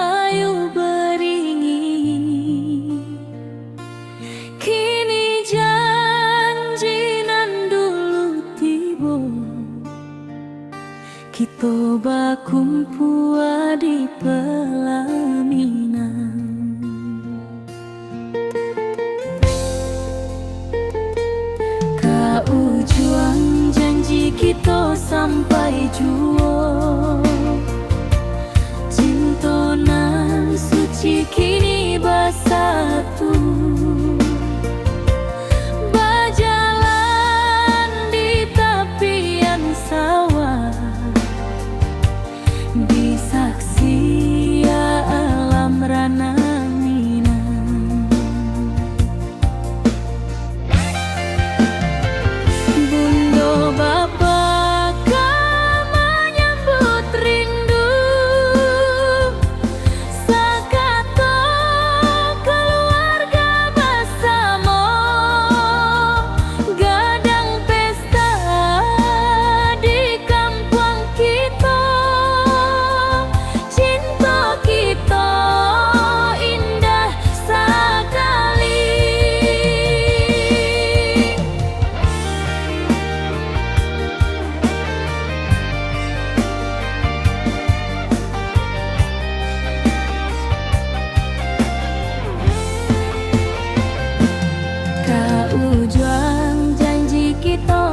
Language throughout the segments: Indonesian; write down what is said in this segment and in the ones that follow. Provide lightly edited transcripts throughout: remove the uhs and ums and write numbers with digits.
ayu beringin, kini janji nan dulu tiba, kita bakumpul di pelaminan. Juang janji kita sampai jua, cinta nan suci kini bersatu, berjalan di tepian sawah, disaksi alam rana.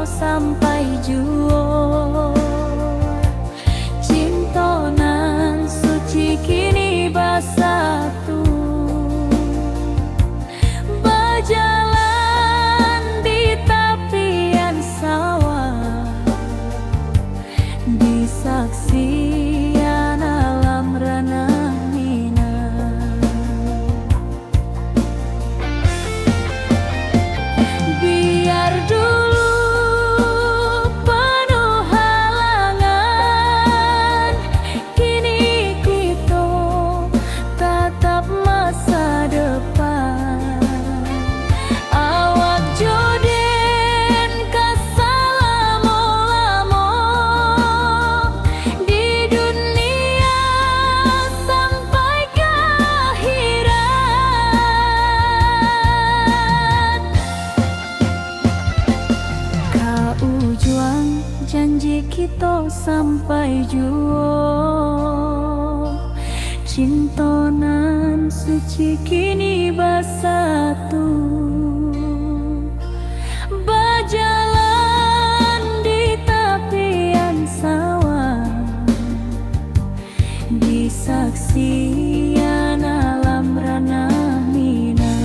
Sampai jua, cinta nan suci kini bersatu, berjalan di tepian sawah, disaksikan alam ranah minang. Biar dulu janji kita sampai jua, cinta nan suci kini bersatu, berjalan di tepian sawah, disaksikan alam ranah minang.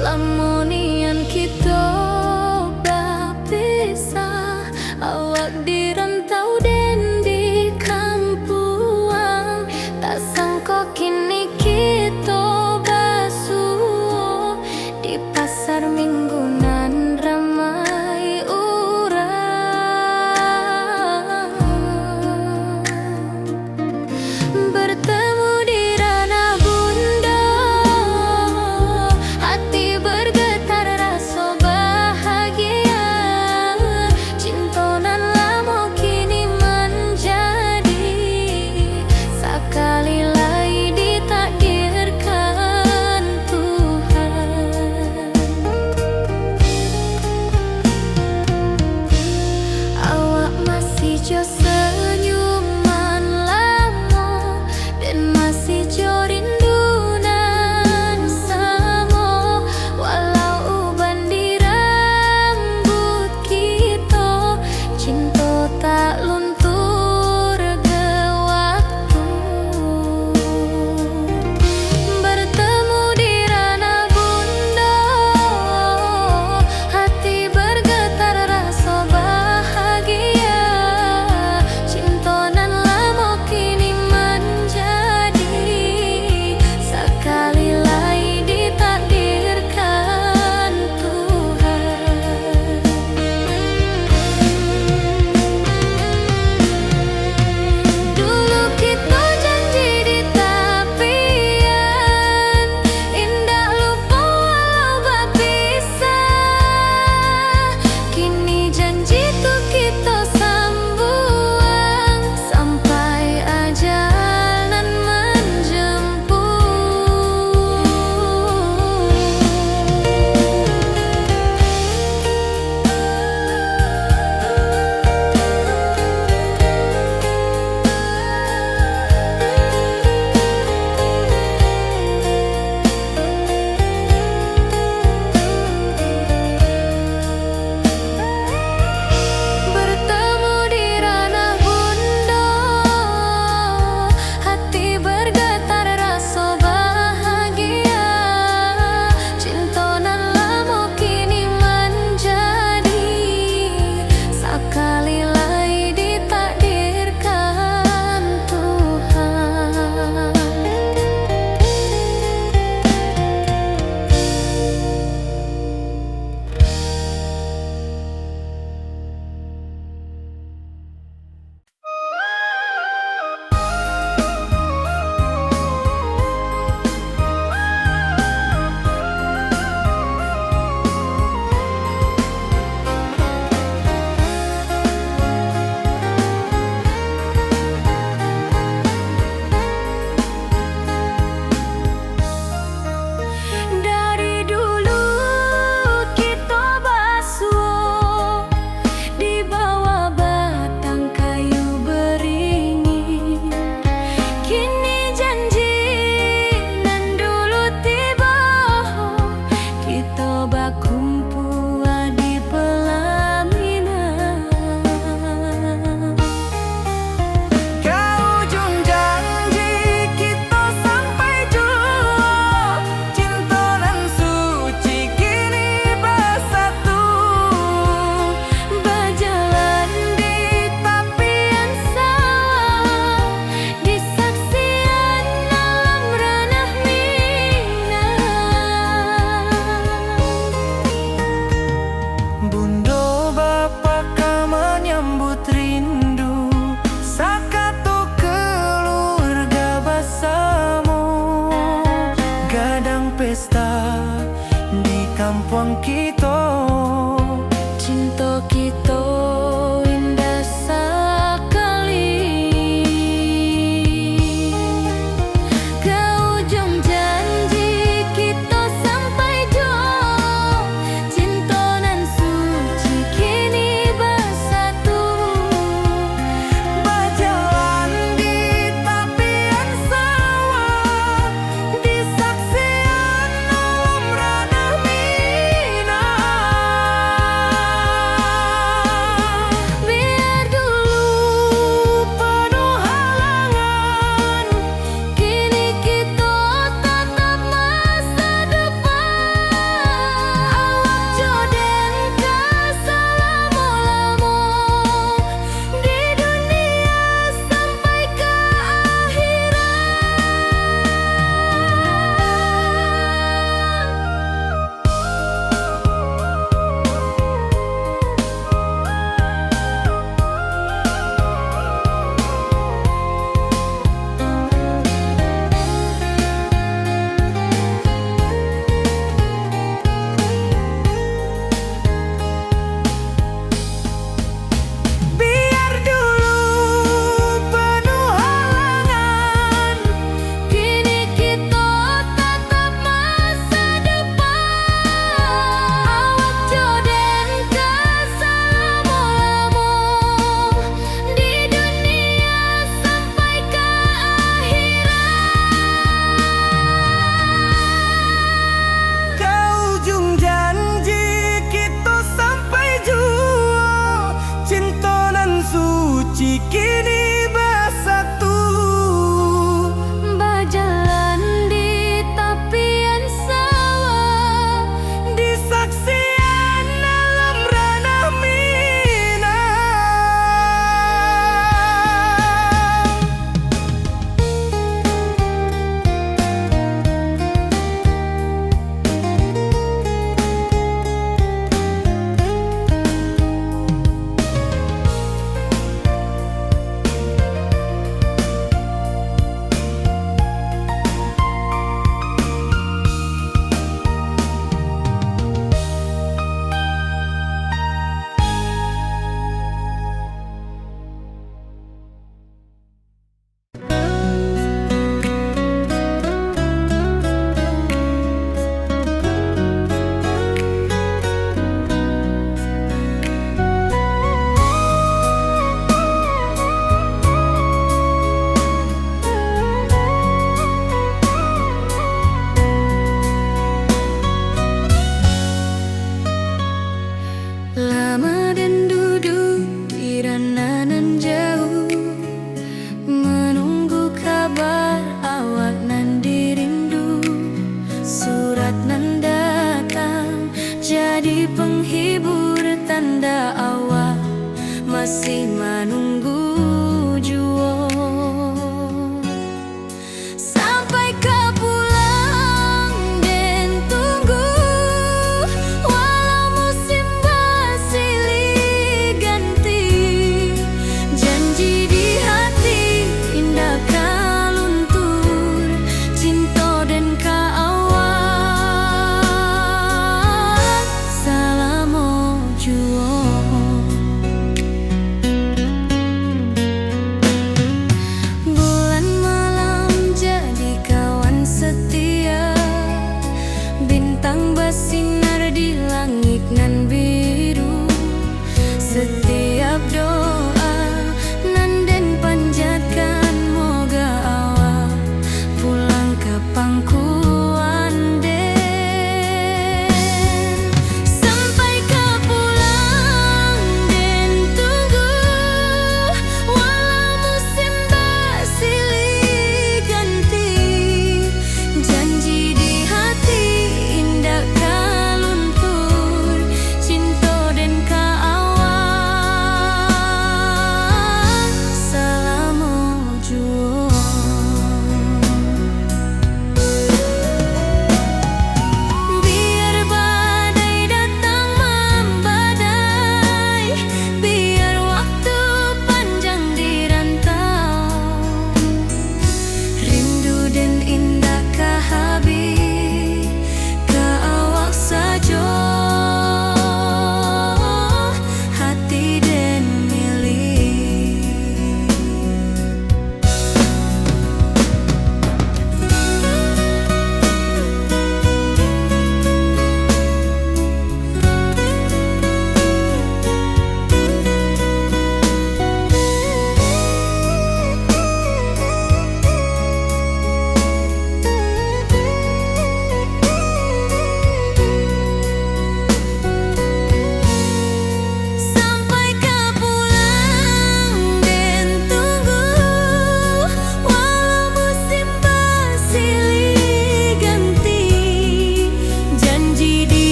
Lamunian kita berpisah, awak di rantau dan di kampuang, tak sangka kini kita basuh di pasar minggunan ramai orang. Bertemu di ranah bunda, hati bergetar rasa bahagia, cinta nan lama kini menjadi sekali lagi ditakdirkan Tuhan. Awak masih jo senyuman lama dan masih jo rindu nan sama, walau uban di rambut kita, cinta tak luntur ke waktu. Bertemu di ranah bunda, hati bergetar rasa bahagia, cinta nan lama kini menjadi pesta di kampung kita. Cinta kita indah sekali. Ke ujung janji kita sampai jauh. Cinta nan suci kini bersatu. Berjalan di tepian sawah, di saksian alam ranah Minang. Biar dulu penuh halangan, kini kita tatap masa depan. Awak joden ka selama-lama di dunia sampai ke Biar dulu penuh halangan, kini kita tatap masa depan. Awak joden ka selama-lama di dunia sampai ke ke ujung janji kita sampai jua. Cinta nan suci kini bersatu. berjalan di tepian sawah. Di saksian alam ranah Minang. Lama dan duduk di ranah nan jauh, menunggu kabar awak nan dirindu. Surat nan datang jadi penghibur, tanda awak masih menunggu jua. Sampai kau pulang dan tunggu, walau musim bersilih ganti. Janji di hati indah kau luntur, cinta dan kau awak selama jua.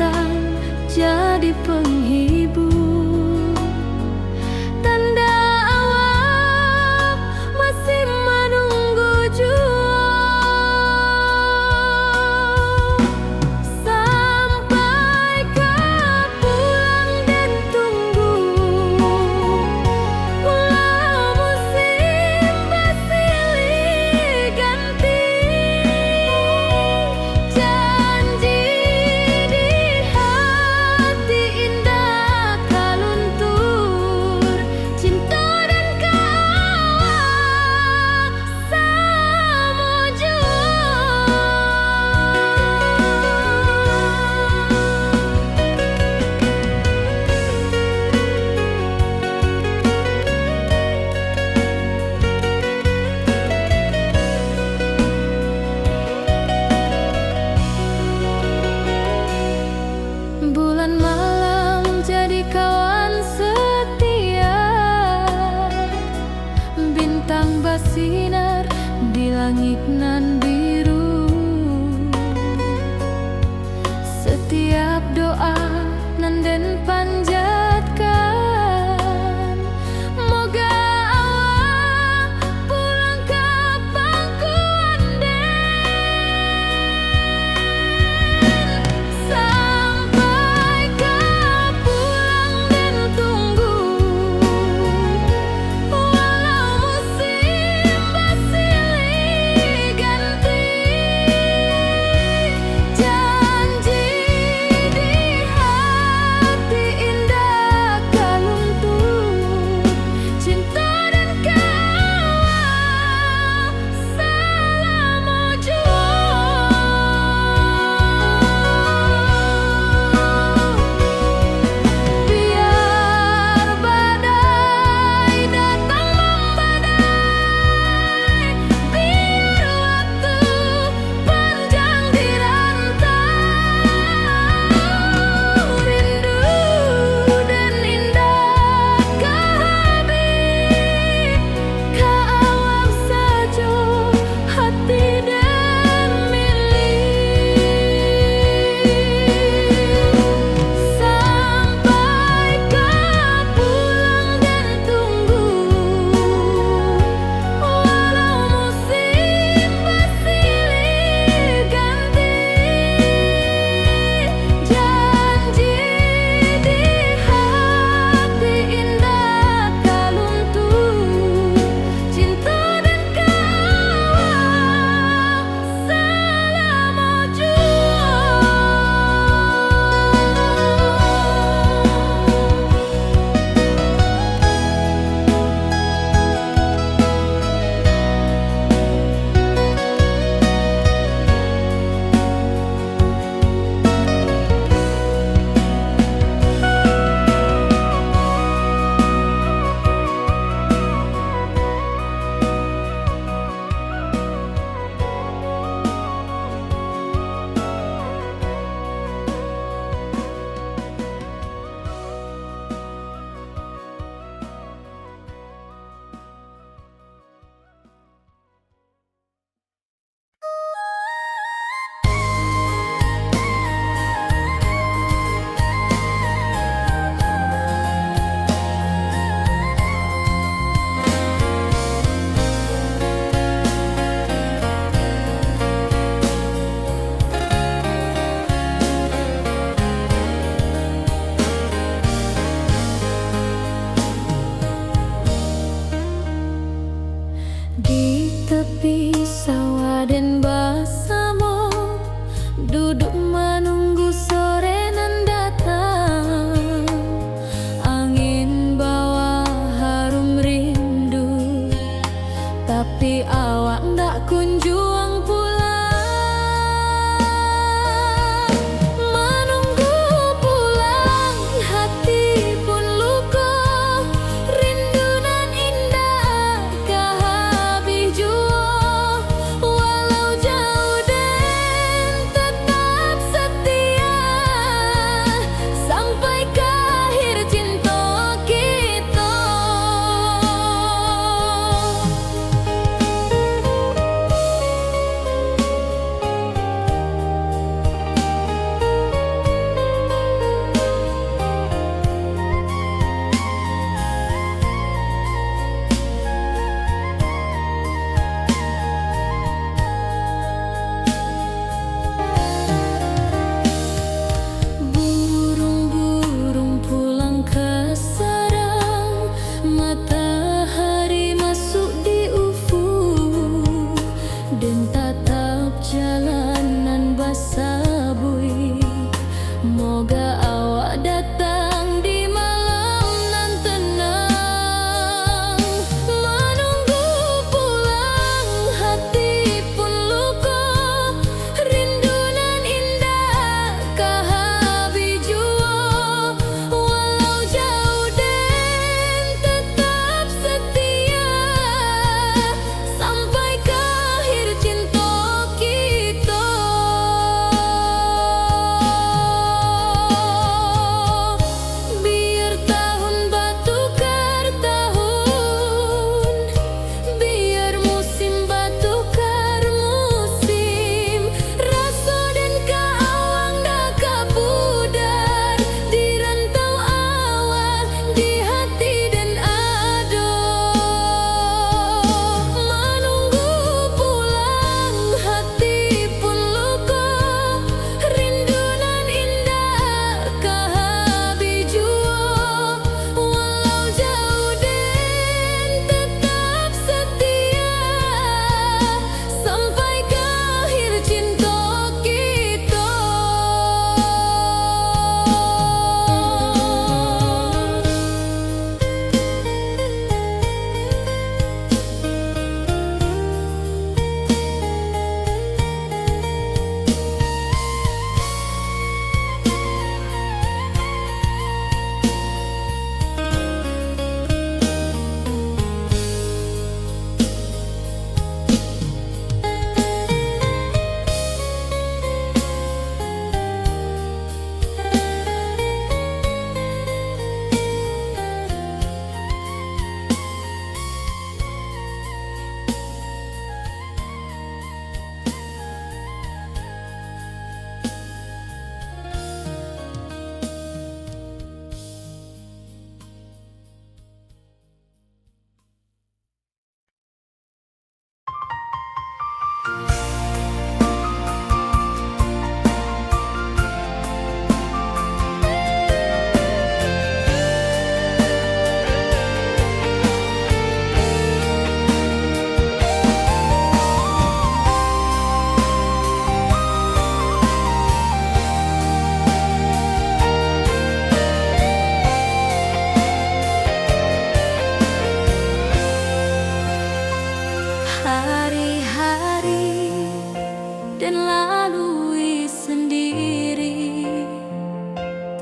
datang jadi penghibur, tanda awak masih menunggu jua. Sampai kau pulang dan tunggu, ulah musim bersilih ganti. Janji di hati indah kaluntur, cinta dan kawak sama jua. Bulan malam jadi kawan setia, bintang bersinar di langit nan biru. Setiap doa nan den panjatkan, moga awak pulang kapan ku anden. Sampai kau pulang dan tunggu, walau musim bersilih ganti.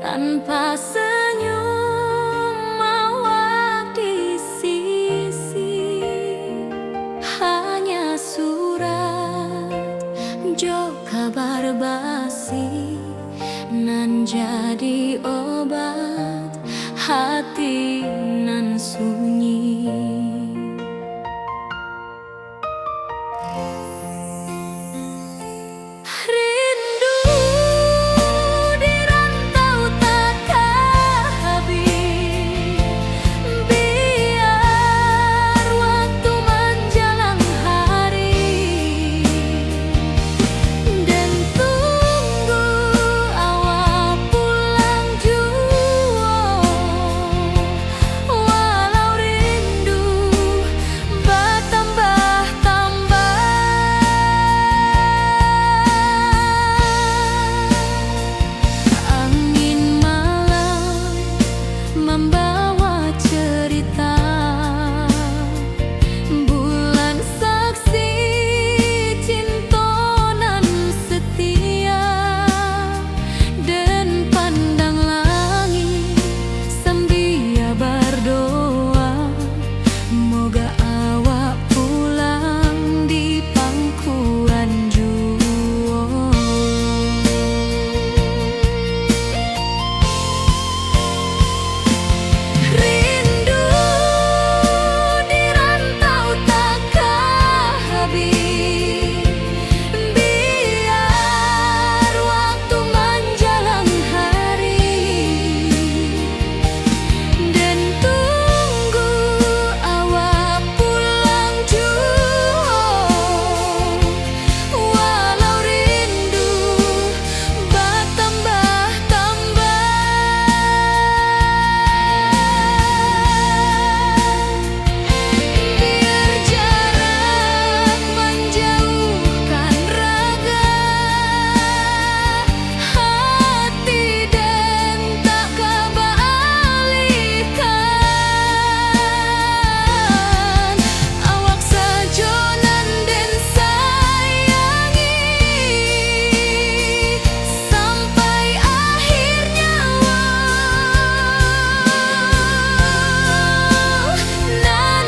tanpa senyum awak di sisi, hanya surat jo kabar basi nan jadi obat hati nan sunyi. Rindu di rantau takkan habis, biar waktu menjelang hari, dan tunggu awak pulang jua. Walau rindu bertambah-tambah, angin malam membawa cerita, bulan saksi cinta nan setia, dan pandang langit sambil berdoa, moga awak pulang di pangkuan jua. Rindu di rantau takkan habis, biar waktu menjelang hari, dan tunggu awak pulang jua. Walau rindu bertambah-tambah, biar jarak menjauhkan raga hati, dan tak kebalikan. Awak saja nan den sayangi sampai akhir nyawa, nan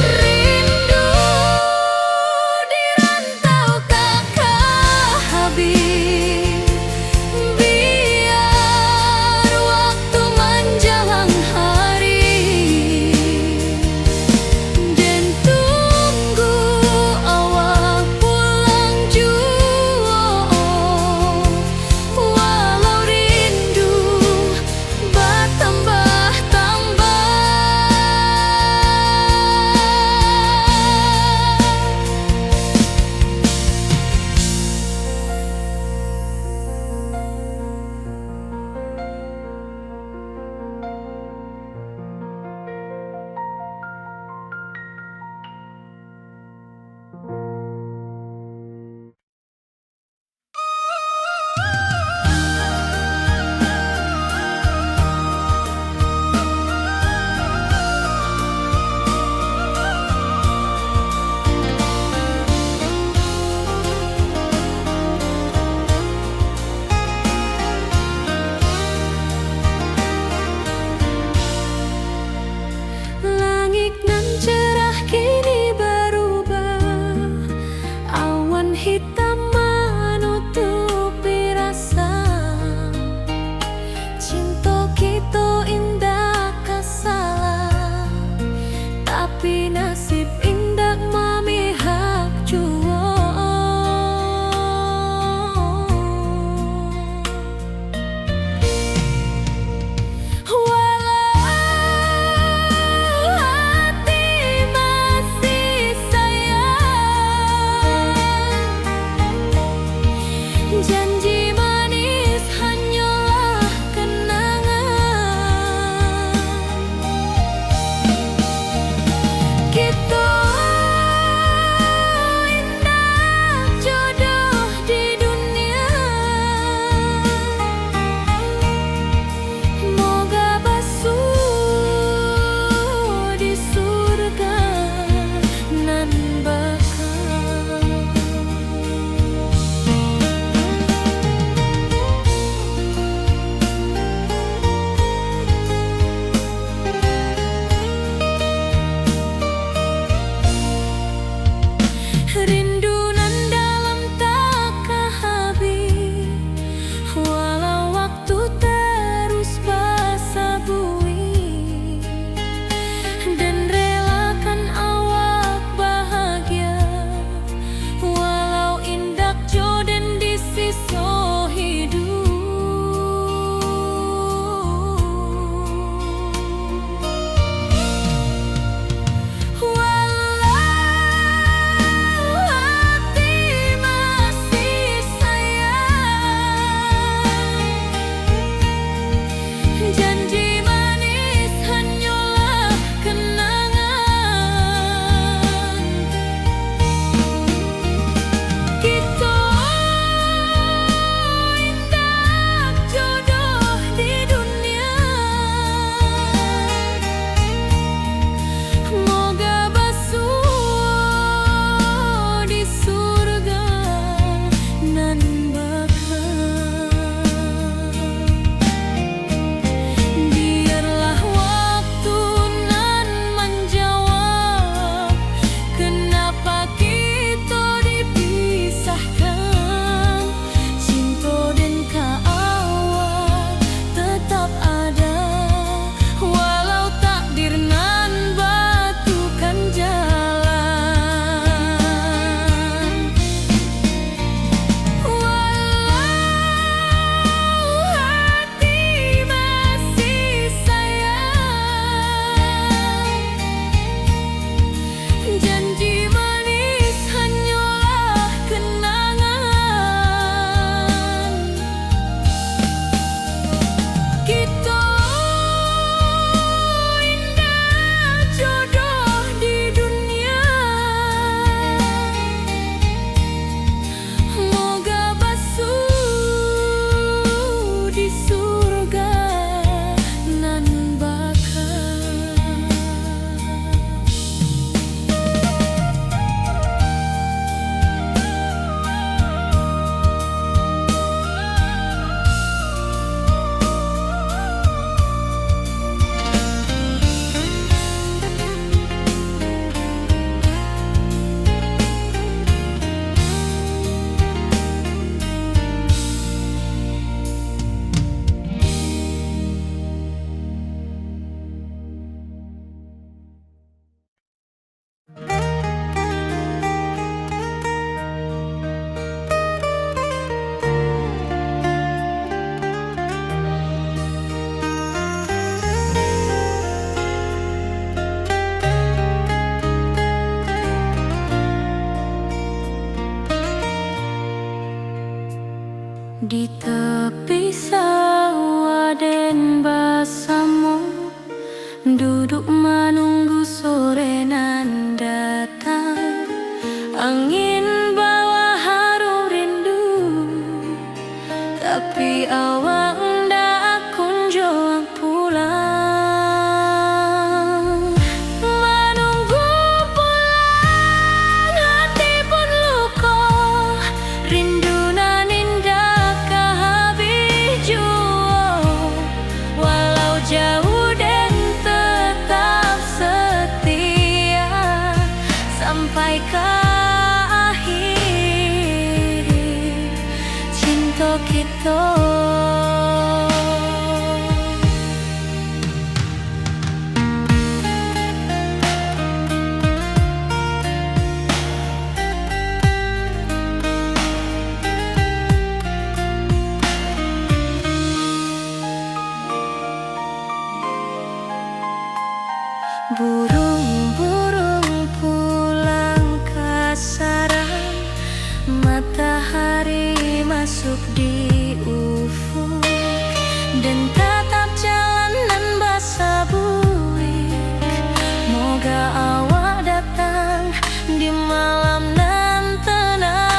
rindu di rantau takkan habis, biar waktu menjelang hari, dan tunggu awak pulang jua. Walau rindu bertambah-tambah, langit nan cerah kini berubah, awan hitam menutupi rasa. Cinta kita indah kasalah, tapi nasib indah memihak jua. Walau sampai ke akhir cinta kita. Burung-burung pulang ke sarang, matahari masuk di ufuk, dan tatap jalanan basah buik. Moga awak datang di malam nan tenang.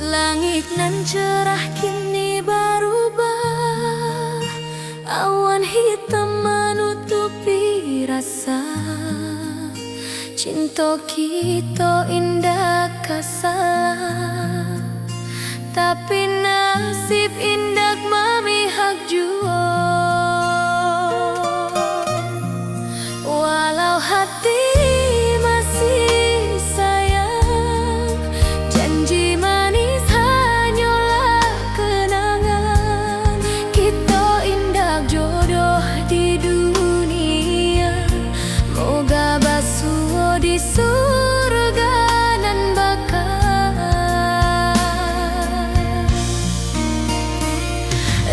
Langit nan cerah kini berubah, awan hitam menutupi rasa. Cinta kita indah kasalah, tapi nasib indah memihak jua. Walau hati di surga nan bakal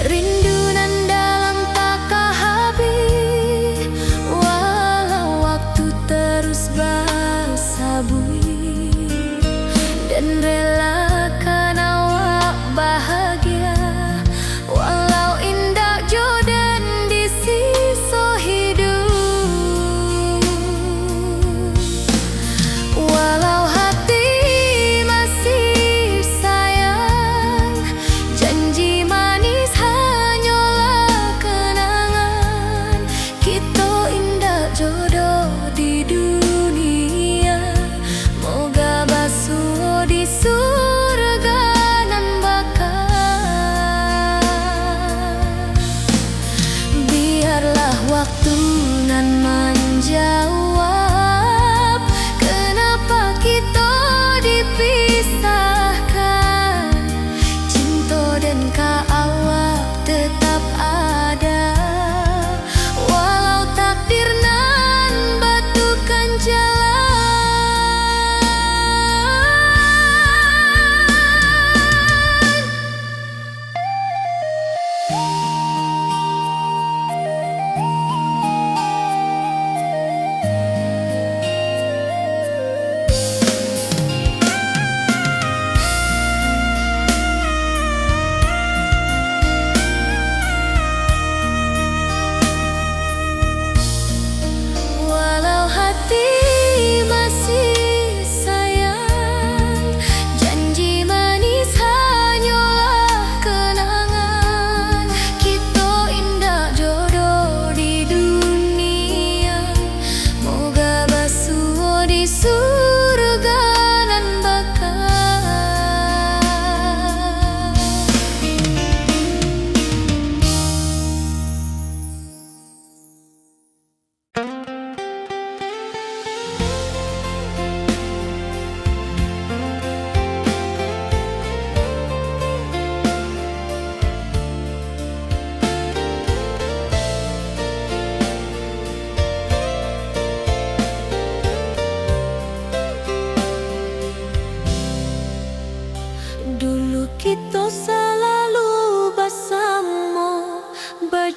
rindu nan dalam tak habis, walau waktu terus bersabui, dan relakan awak bahagia walau indah jodan di sisa hidup. Jodoh di dunia, moga basuh di surga.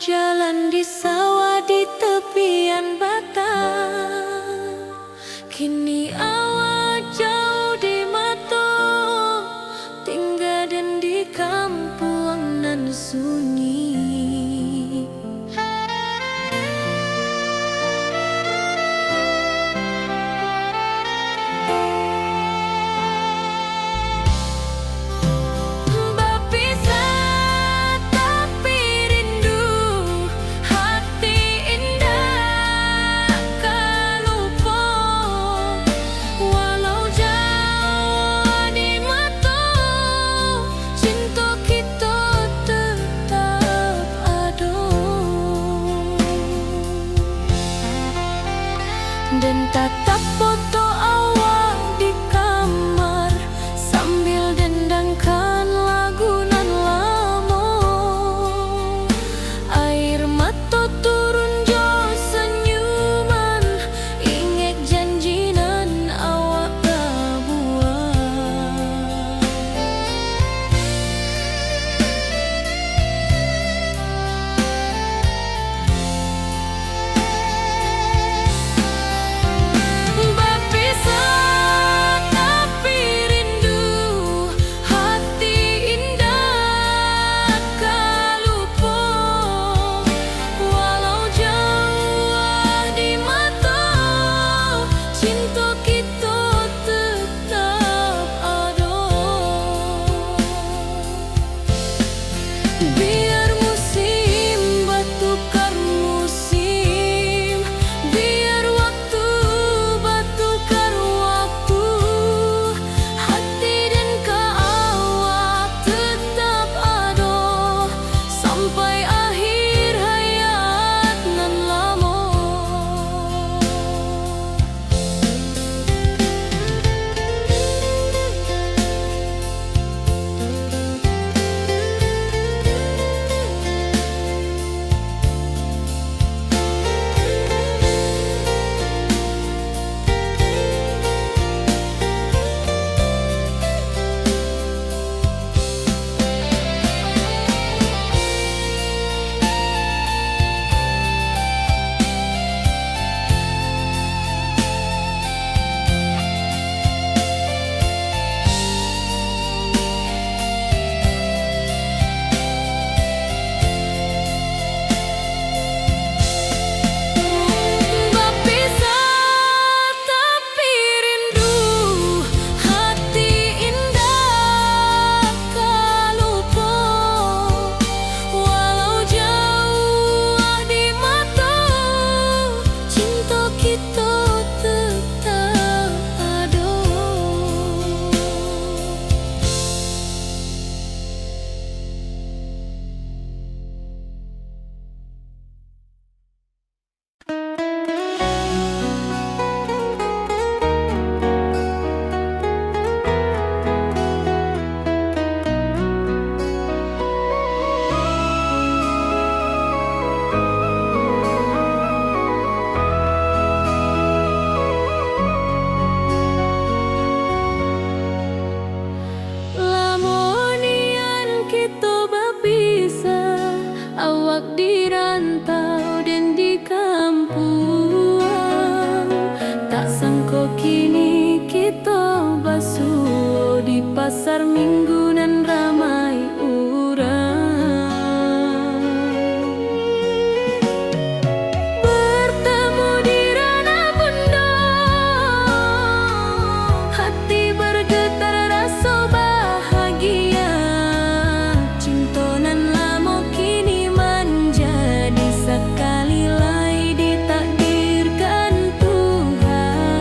Jalan di sawah di tepian batang, kini awak jauh di mata, tinggal dan di kampung nan sunyi. Dan tatap foto awak di kamar sambil dendangkan lagu nan lama. Air mata turun jo senyuman, ingat janji nan awak buat. Biar musim bertukar musim, biar waktu bertukar waktu, hati dan awak tetap ada sampai akhir hayat nan lama. Awak di rantau dan di kampung, tak sangka kini kita basuh di pasar minggu nan ramai urang. Bertemu di ranah bunda, hati bergetar rasa bahagia. Cinta nan lama kini menjadi sekali lagi ditakdirkan Tuhan.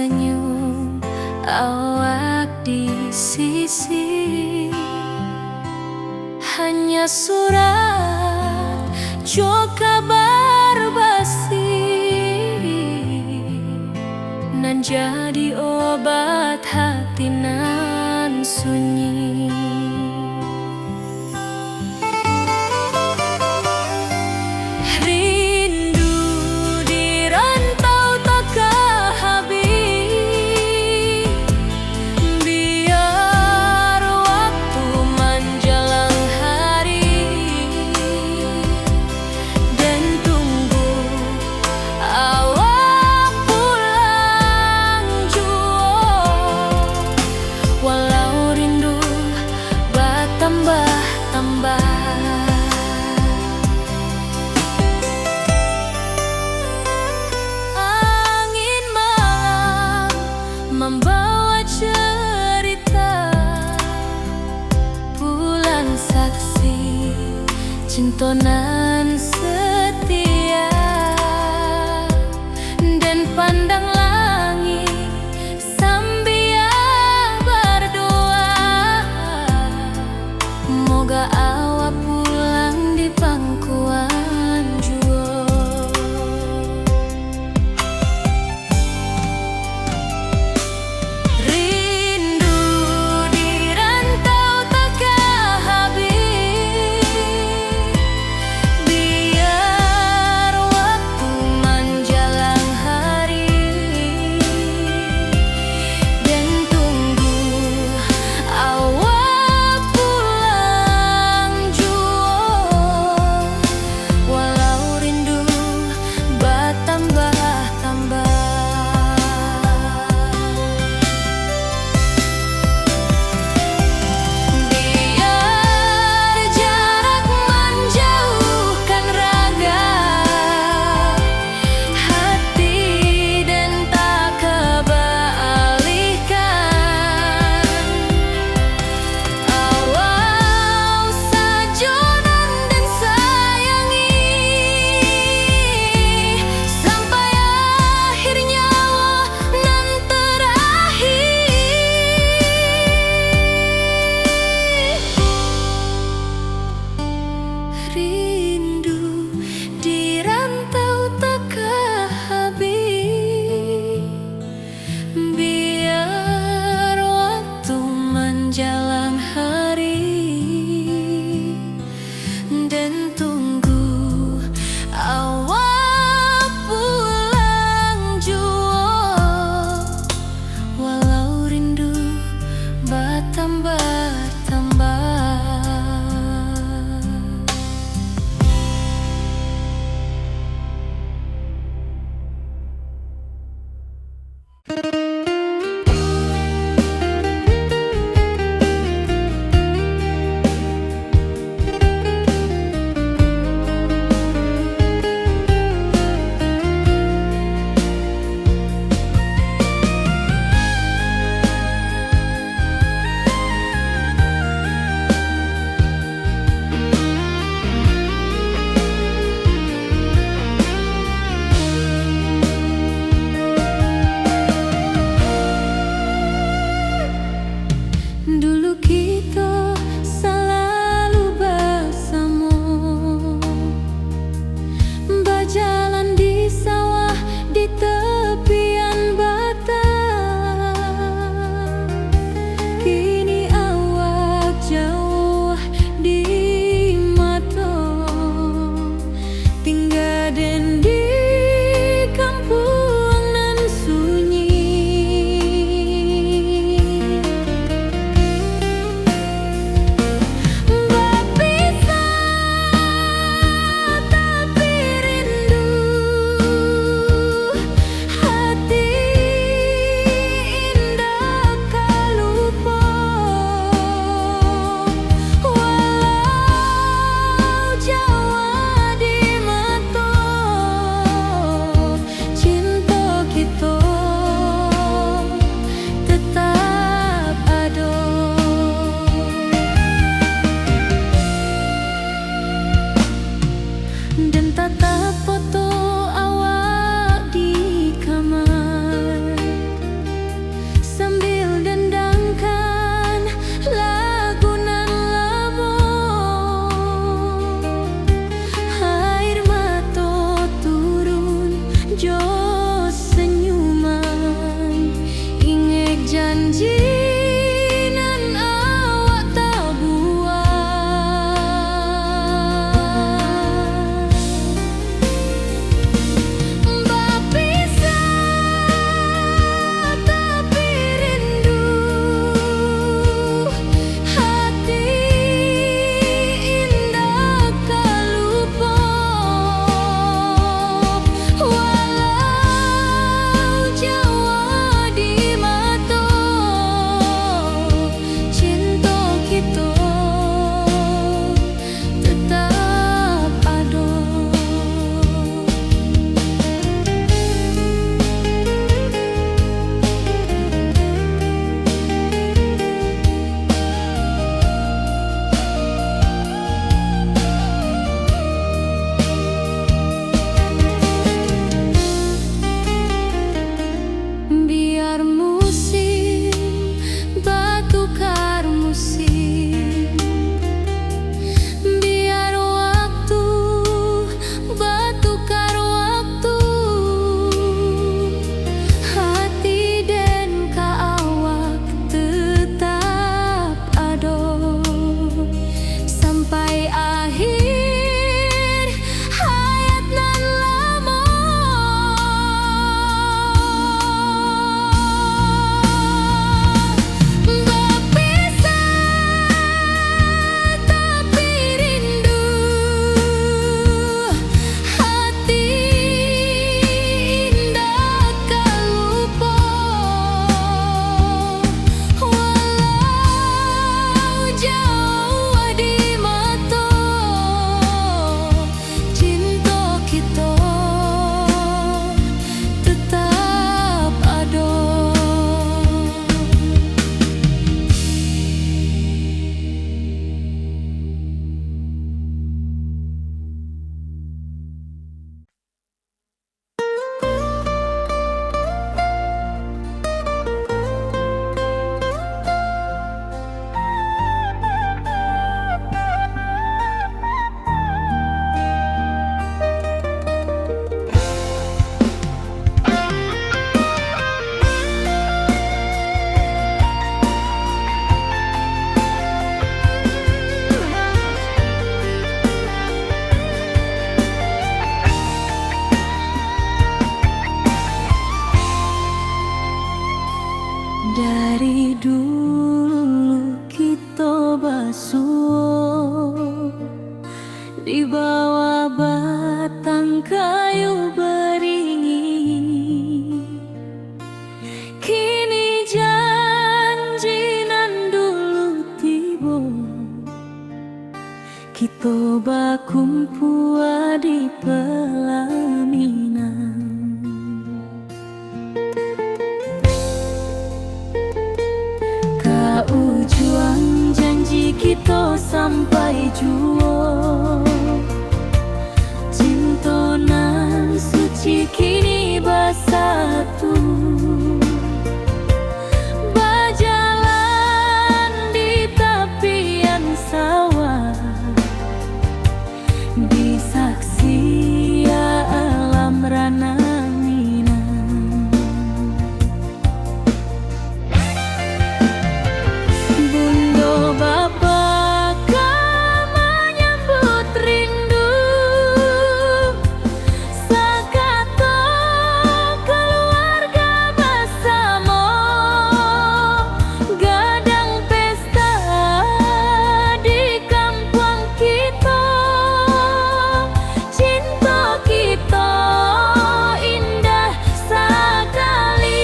senyum awak di sisi. Hanya surat jo kabar basi nan jadi obat hati nan sunyi. Angin malam membawa cerita, bulan saksi cintonan setia, dan pandang langit sambil berdoa, moga awak pulang di pangkuan jua. Rindu di rantau takkan habis, biar waktu menjelang hari, dan tunggu awak pulang jua. Walau rindu bertambah-tambah. Biar jarak menjauhkan raga, hati dan tak kebalihkan. Awal sajonan dan sayangi, sampai akhir nyawa nan terakhir. Rindu di rantau takkan habis, biar waktu menjelang hari, dan tunggu awak pulang jua. Walau rindu bertambah-tambah. Dulu kita selalu bersama, berjalan di sawah di tepian batang. Kini awak jauh di mata, tinggal dan di kampung nan sunyi. Walau jauh di mata, kayu beringin, kini janji nan dulu tiba, kita bakumpul di pelaminan. Kau juang janji kita sampai jua, cinta nan suci kini bersatu, berjalan di tepian sawah, disaksi alam rana Minang. Bunda bapa kau menyambut rindu, sekata keluarga bersama, gadang pesta di kampung kita, cinta kita indah sekali.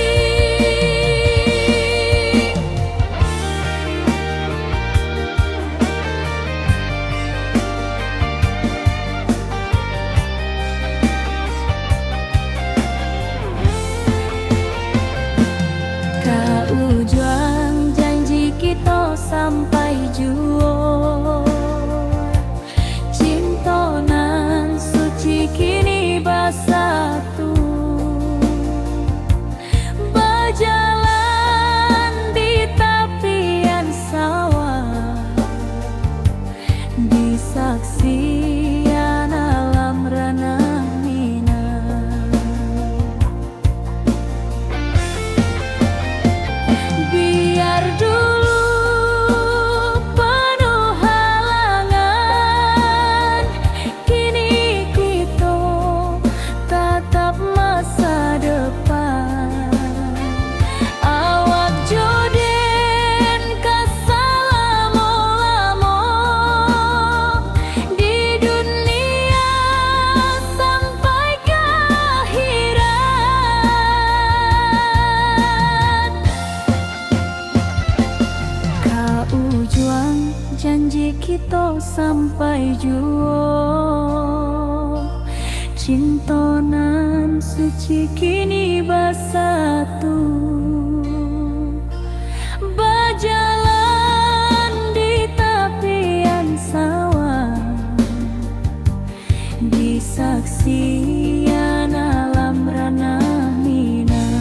Kau juang janji kita sampai jua, cinta nan suci kini bersatu, berjalan di tepian sawah, disaksikan alam rana Minang. Biar dulu penuh halangan, kini kita tatap masa depan. Awak joden kesalamo-lamo di dunia sampai ke akhirat. Kau juang janji kita sampai jua, cinta nan suci kini bersatu, berjalan di tepian sawah, disaksikan alam rana Minang.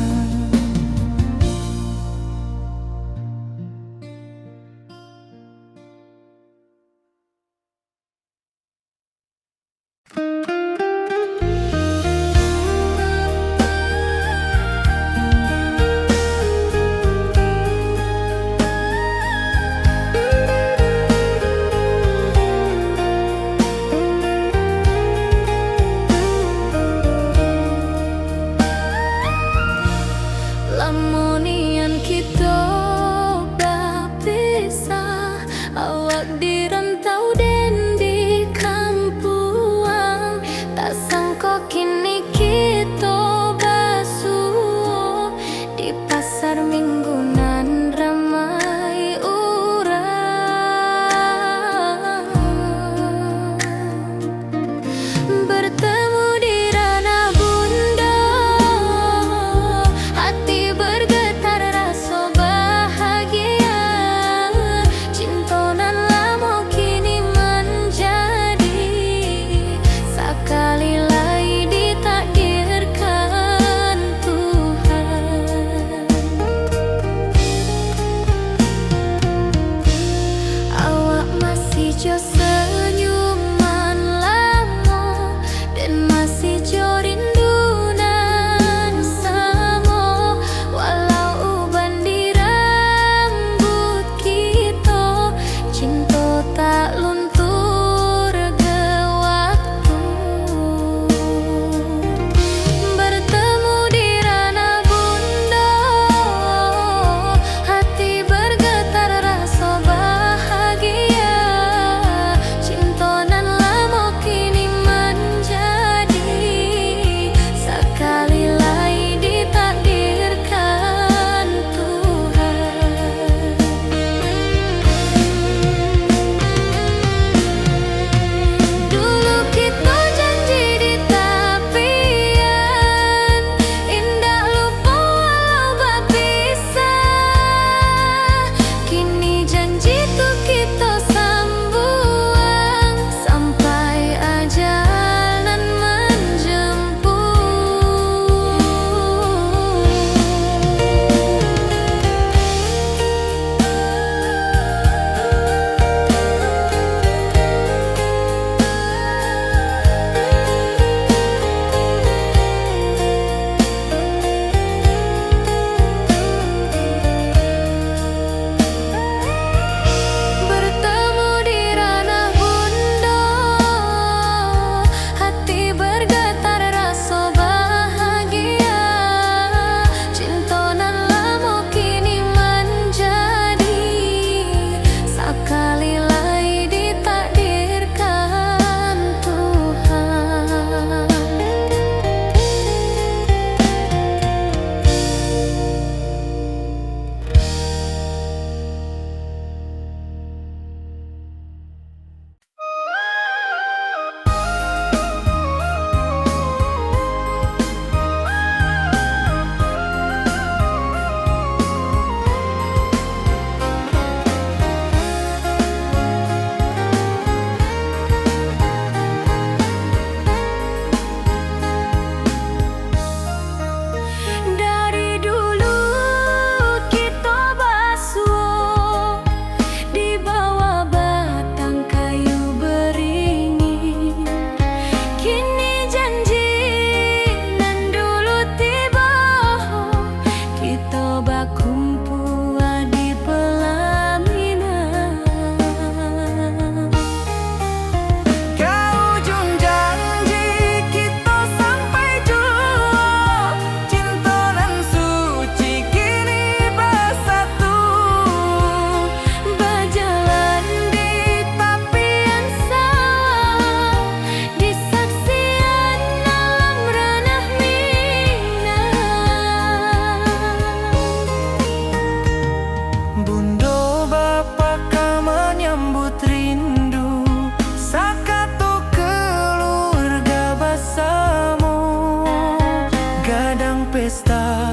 pesta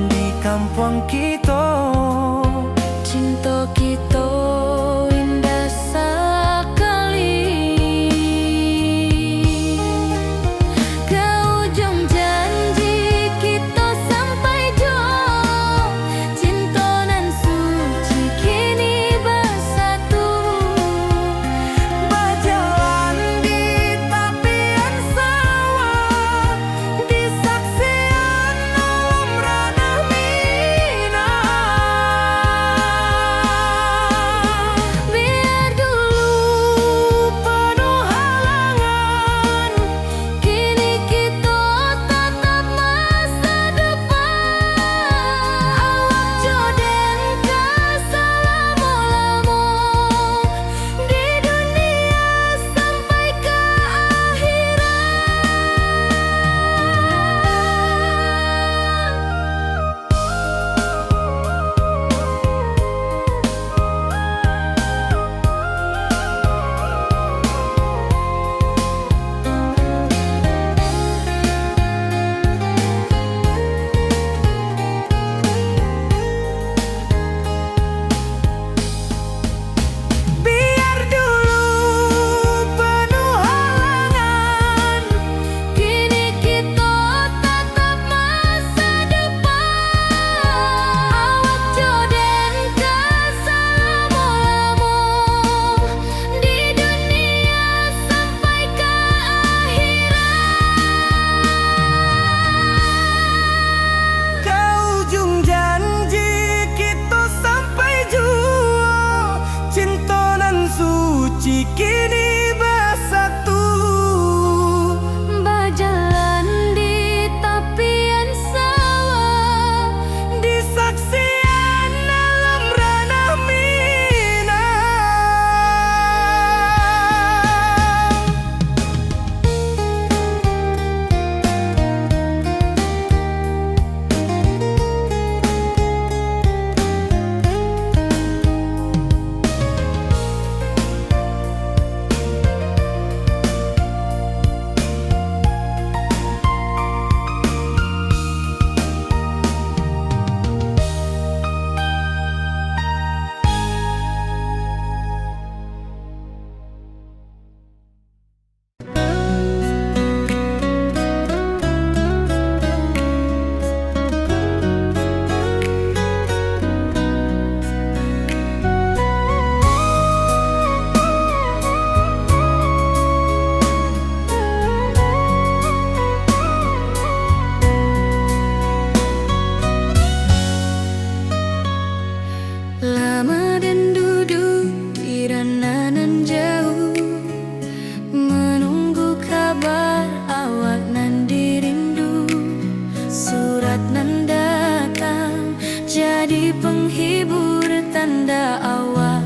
di kampung kita. Cinta kita indah sekali. Ke ujung janji kita sampai jauh. Cinta nan suci kini bersatu. Berjalan di tepian sawah, di saksian alam ranah Minang. Biar dulu penuh halangan, kini kita tatap masa depan. Awak joden ka selama-lama di dunia sampai ke Biar dulu penuh halangan, kini kita tatap masa depan. Awak joden ka selama-lama di dunia sampai ke ke ujung janji kita sampai jua. Cinta nan suci kini bersatu. berjalan di tepian sawah. Di saksian alam ranah Minang. Lama dan duduk di ranah nan jauh, menunggu kabar awak nan dirindu. Surat nan datang jadi penghibur, tanda awak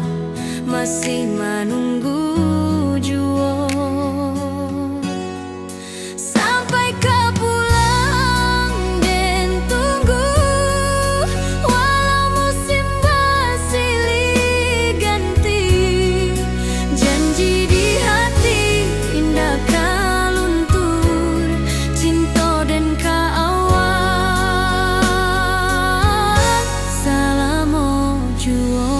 masih menunggu jua. Sampai ke pulang dan tunggu, walau musim bersilih ganti. Janji di hati indah kaluntur, cinta dan kaawak selama jua.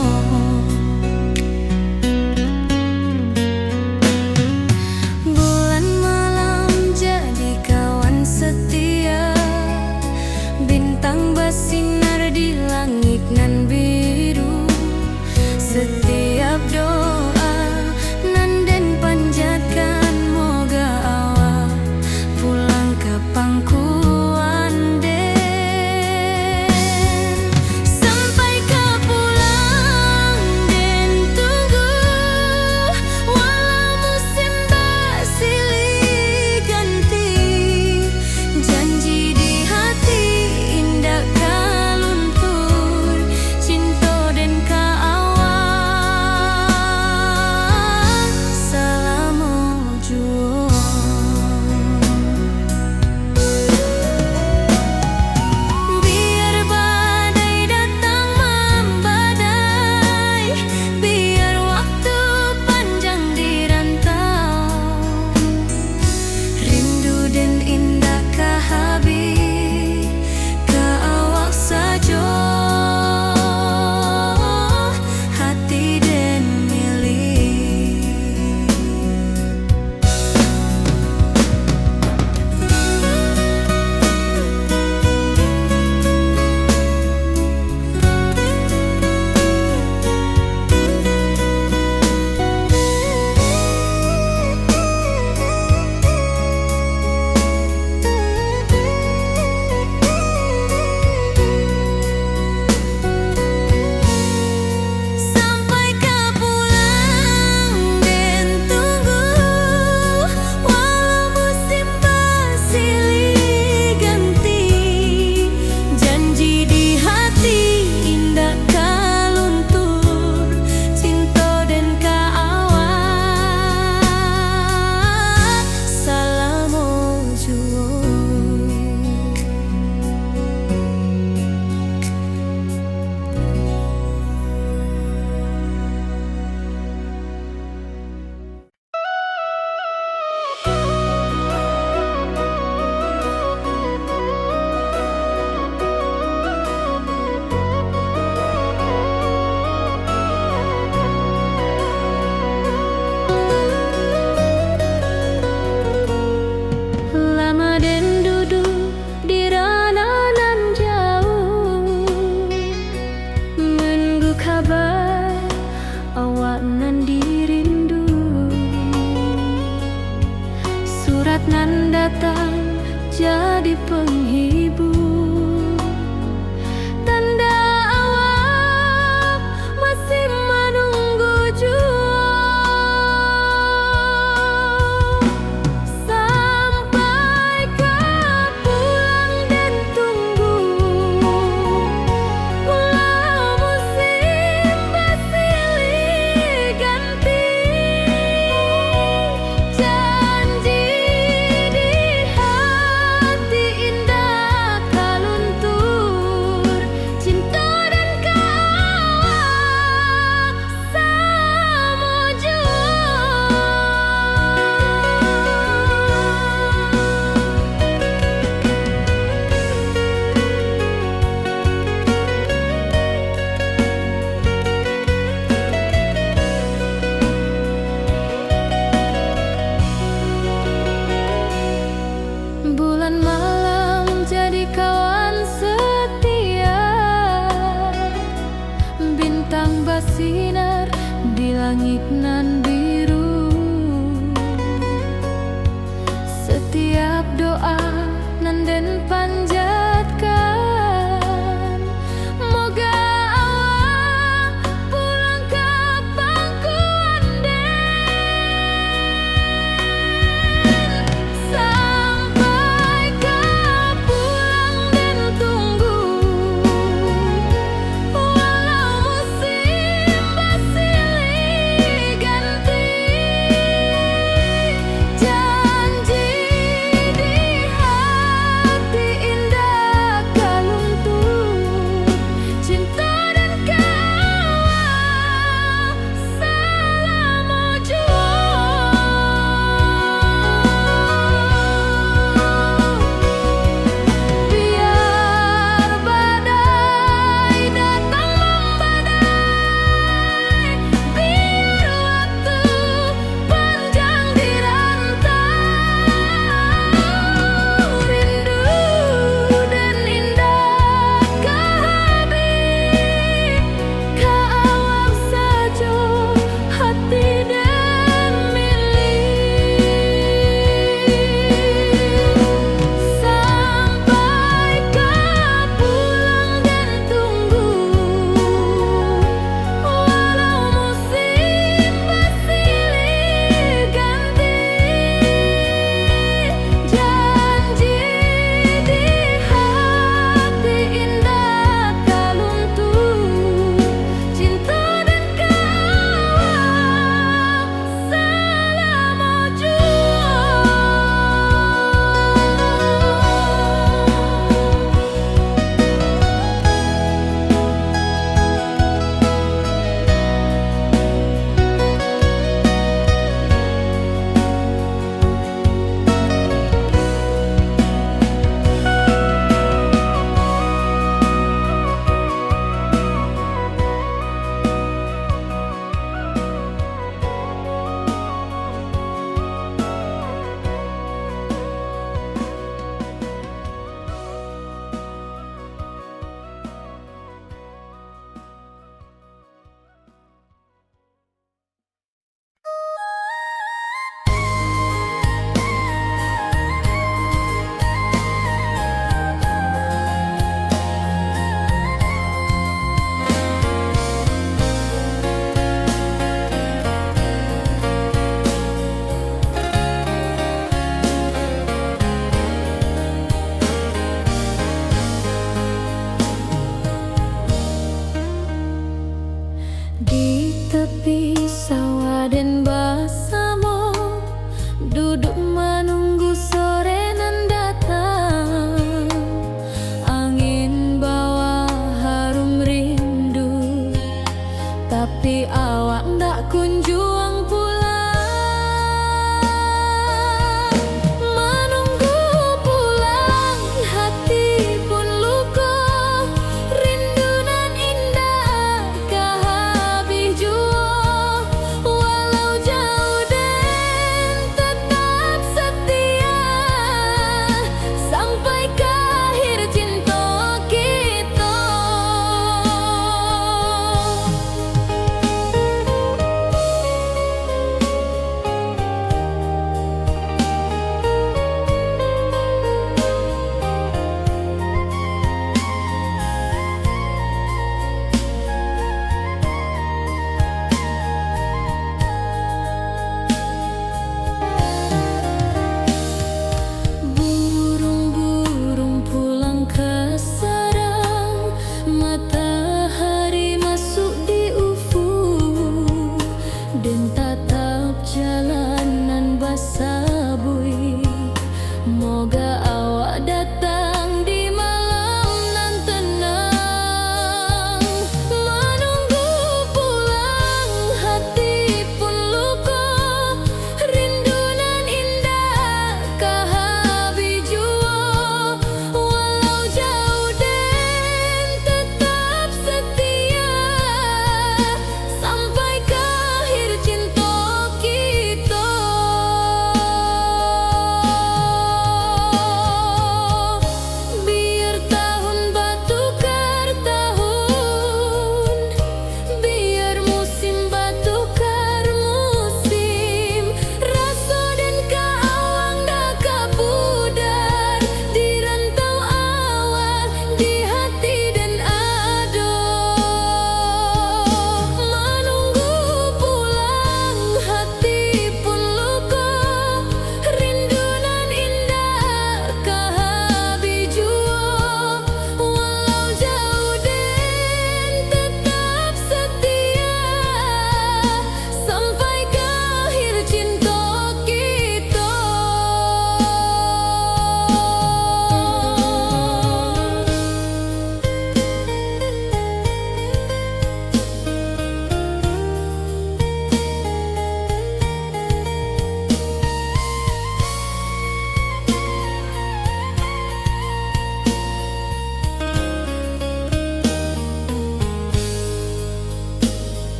jadi penghibur. Tanda awak masih menunggu jua, sampai kau pulang dan tunggu. Walau musim bersilih ganti, janji di hati indah kaluntur. Cinta dan kawak sama jua. Bulan malam jadi kawan setia, bintang bersinar di langit nan biru. Setiap doa nan den panjatkan, moga awak pulang ke pangkuan. Sampai kau pulang dan tunggu, walau musim bersilih ganti.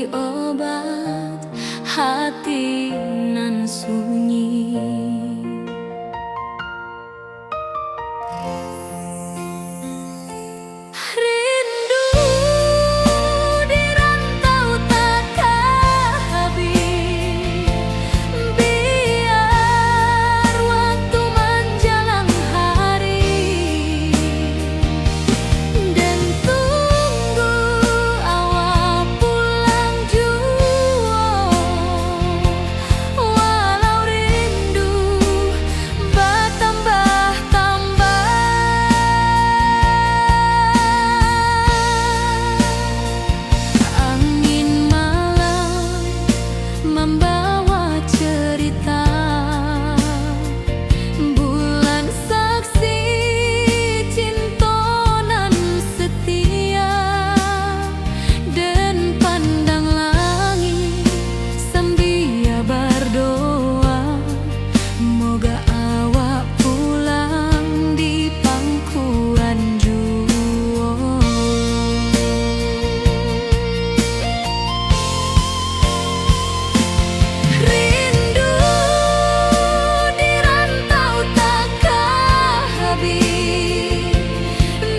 jadi obat hati nan sunyi. Rindu di rantau takkan habis, biar waktu menjelang hari, dan tunggu awal pulang jua. Walau rindu bertambah-tambah, angin malam membawa cerita, bulan saksi cinta nan setia, dan pandang langit sambil berdoa, moga awak pulang di pangkuan jua. Rindu di rantau takkan habis,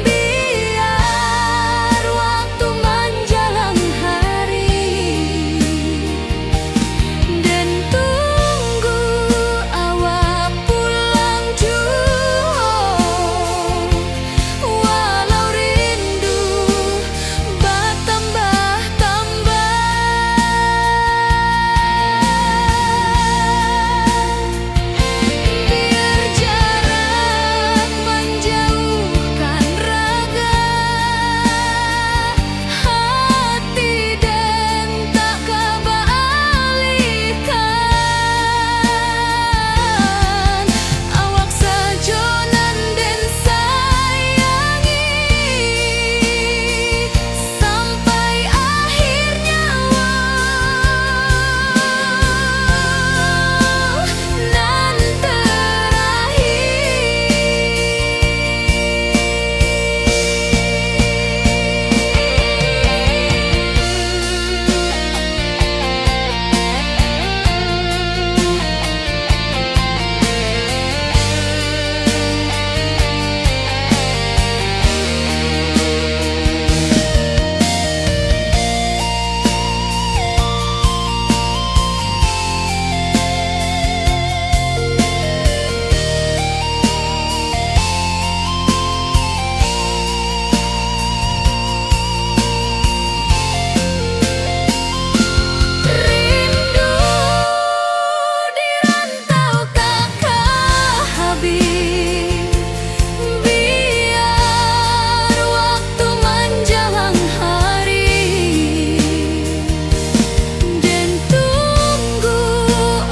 biar waktu menjelang hari, dan tunggu awak pulang jua. Walau rindu bertambah-tambah, biar jarak menjauhkan raga hati, dan tak kebalikan. Awak sajonan dan sayangi sampai akhir nyawa nan rindu di rantau takkan habis, biar waktu menjelang hari, dan tunggu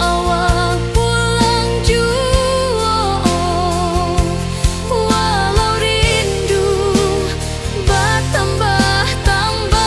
awak pulang jua. Walau rindu bertambah-tambah,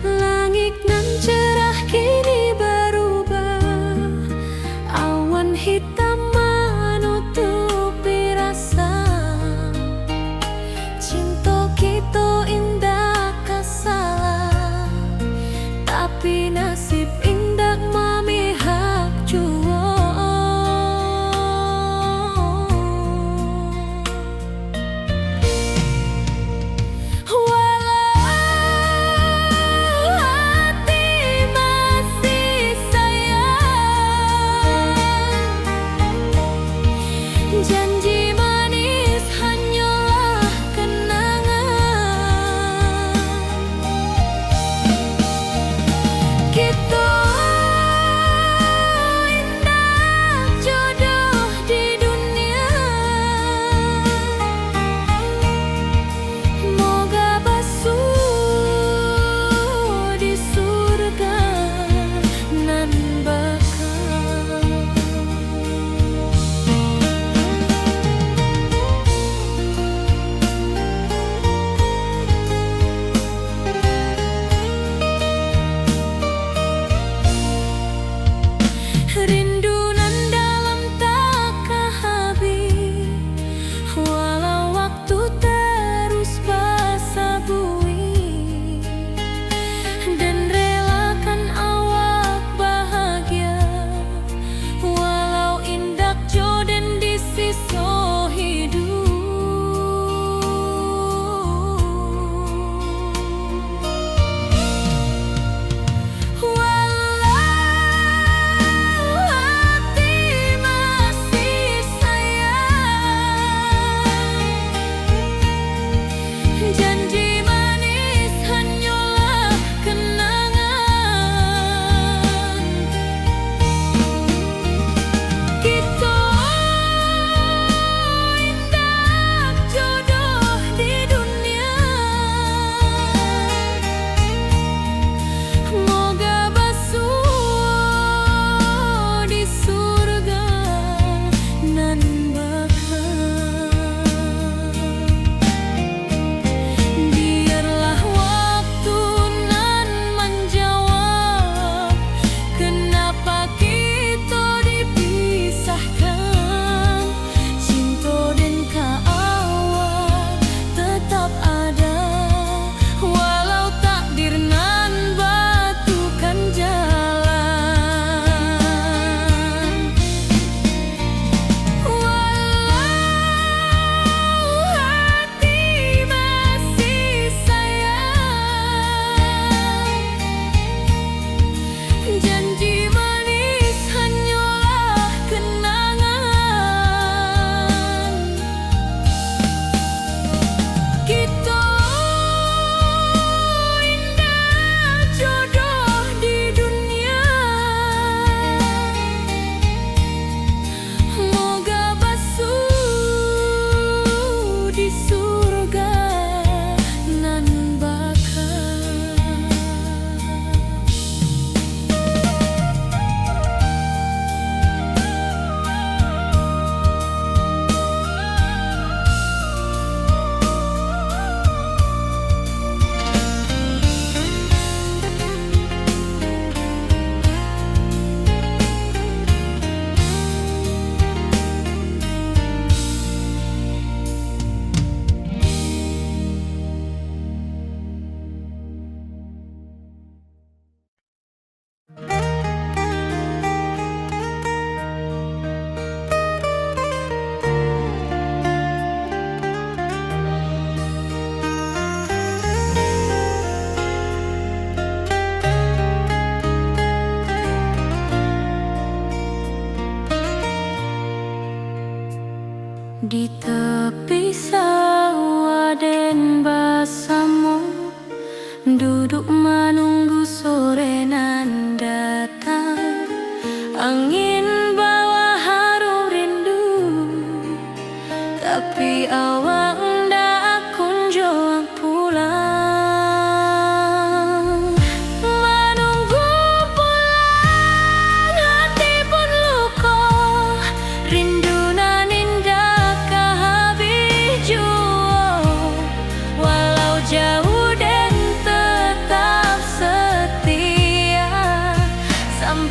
langit nan cerah kini berubah, awan hitam menutupi rasa. Cinta kita indah kasalah, tapi nasib indah memihak jua. Walau hati masih sayang, janji manis hanyalah kenangan.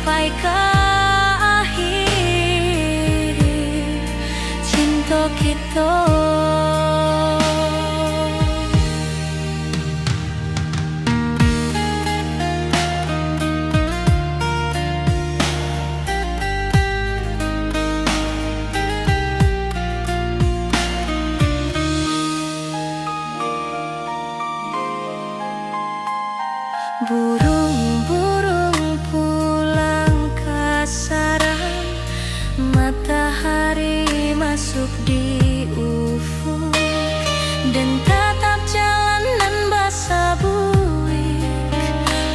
sampai ke akhir cinta kita. Burung-burung pulang ke sarang, matahari masuk di ufuk, dan tatap jalanan basah buik.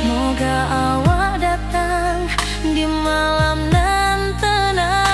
Moga awak datang di malam nan tenang.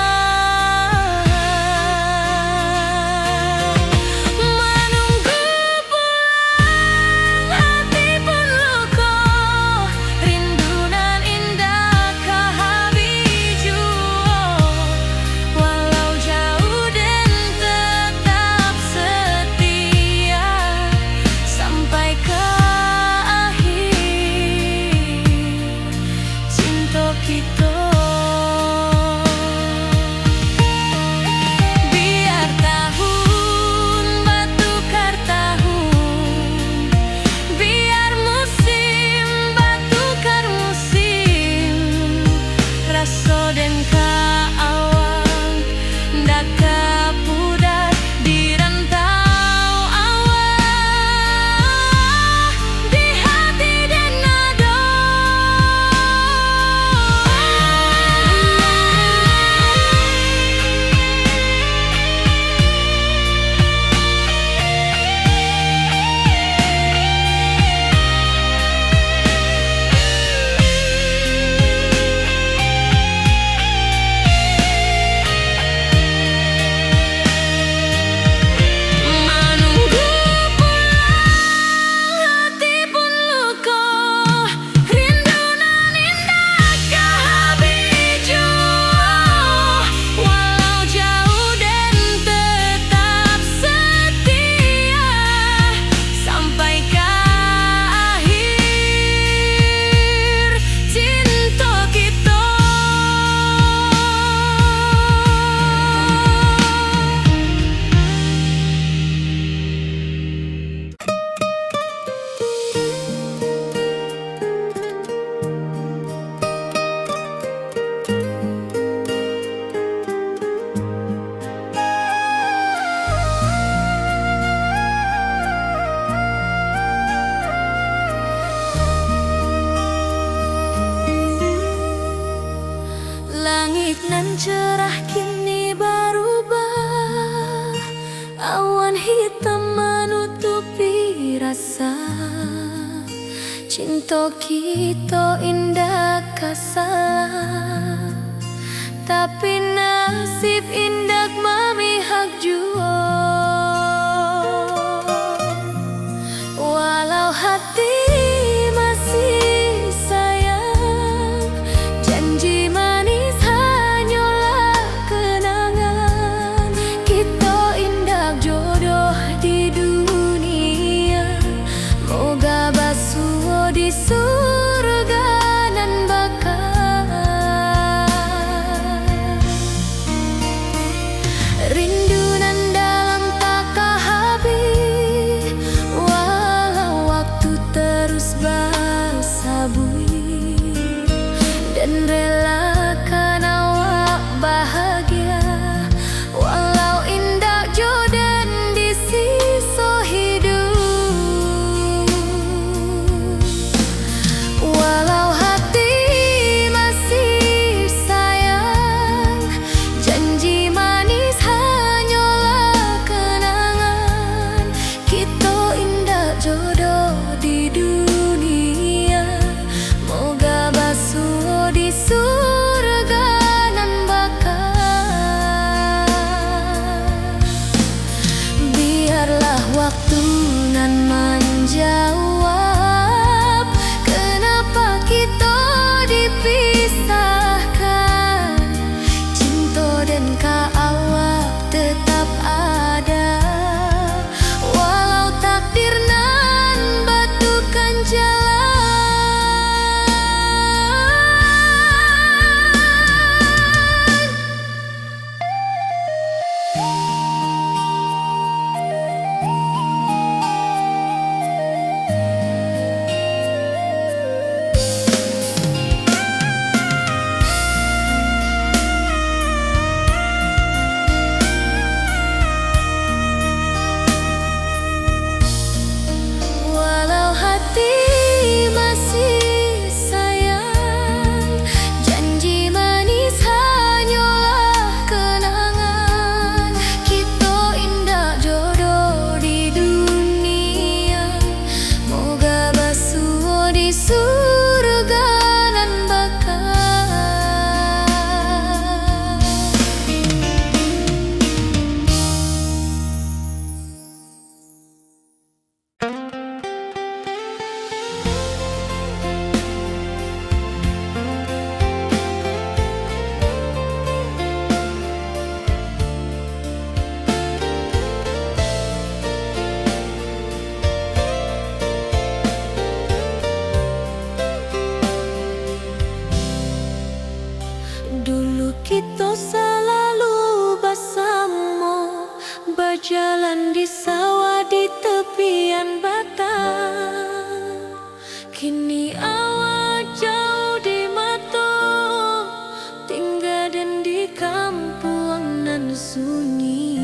Langit nan cerah kini berubah, awan hitam menutupi rasa. Cinta kita indah kasalah, tapi nasib indah memihak jua. Walau hati masih sayang, janji manis hanyalah kenangan. Kita indah jodoh di dunia, moga basuh di surga nan bakal. Rindu nan dalam tak habis, walau waktu terus bersabui, dan relakan awak bahagia, walau indah jodan di sisa hidup. Walau hati masih sayang, janji manis hanyalah kenangan. Kita indah jodoh di dunia, moga basuh di surga. kita selalu bersama, berjalan di sawah di tepian batang. Kini awak jauh di mata, tinggal dan di kampung nan sunyi.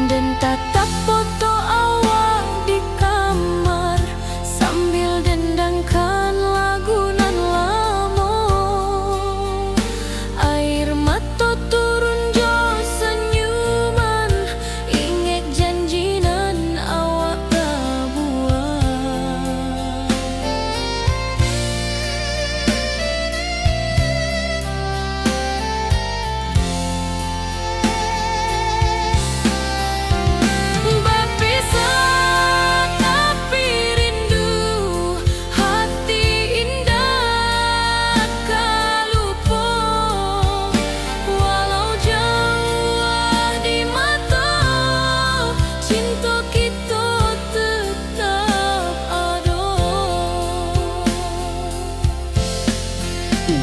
Dan tatap foto awak di kamar sambil dendangkan lagu nan lama. Air mata turun jo senyuman, ingat janji nan awak buat.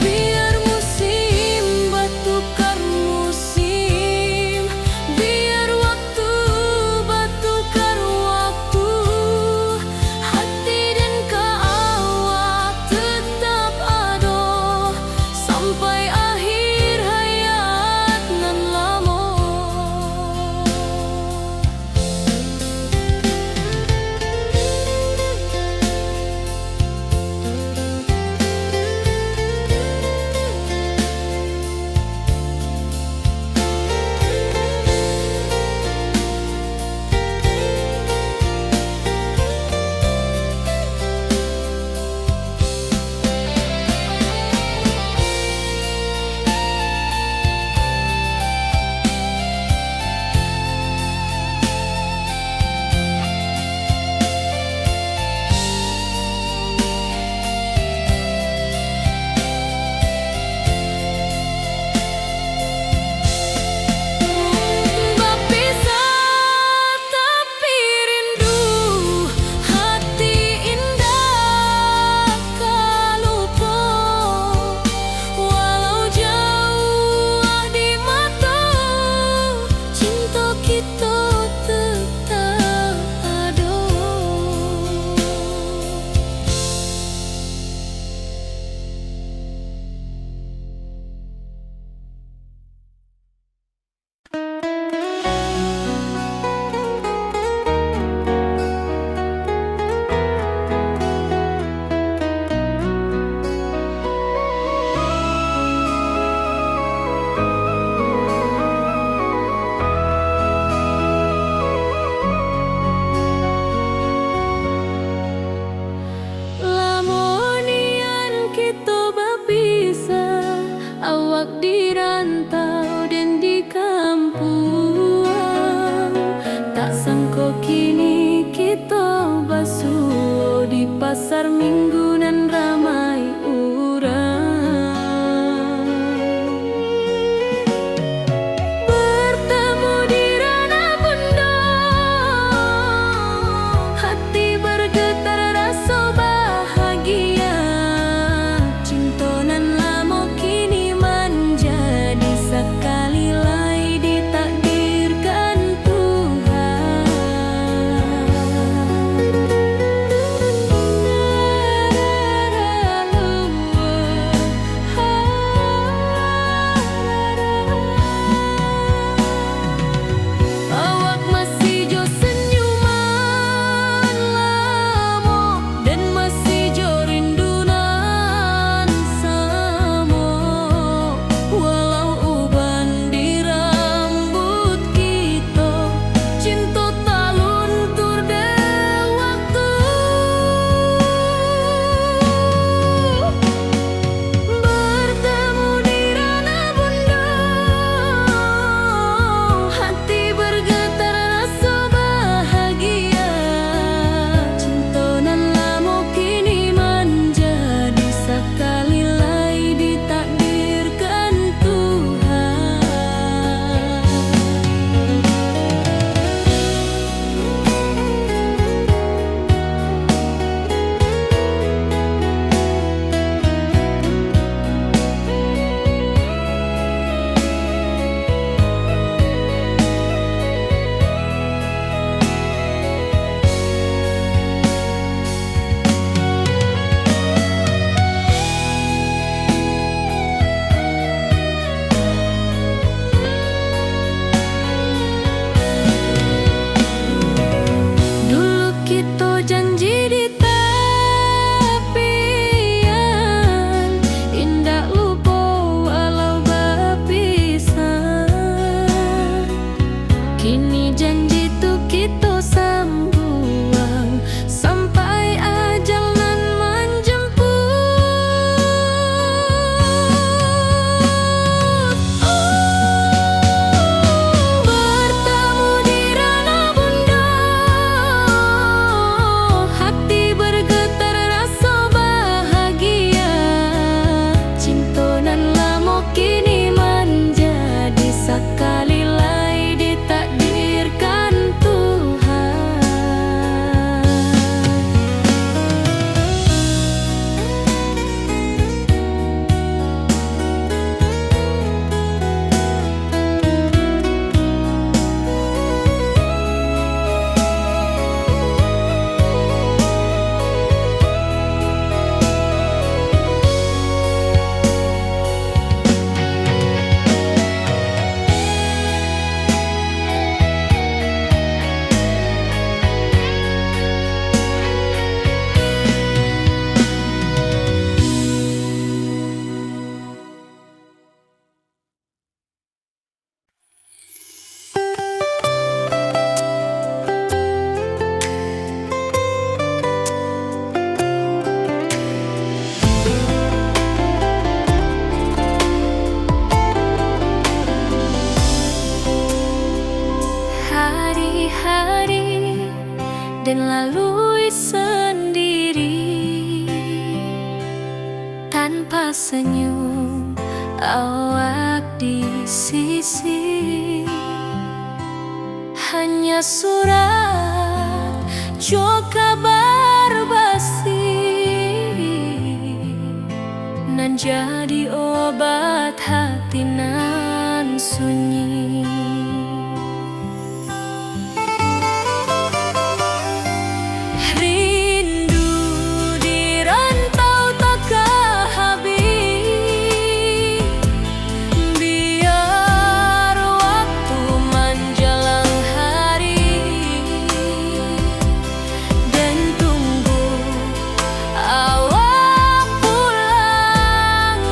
Biar musim bertukar musim, biar waktu bertukar waktu, hati dan awak tetap ada sampai akhir hayat nan lama. Awak di rantau dan di kampung, tak sangka kini kita basuh di pasar minggu nan ramai urang. Bertemu di ranah bunda, hati bergetar rasa bahagia. Cinta nan lama kini menjadi sekali lagi ditakdirkan Tuhan. senyum awak di sisi. Hanya surat jo kabar basi nan jadi obat hati nan sunyi. Rindu di rantau tak habis, biar waktu menjelang hari dan tunggu awak pulang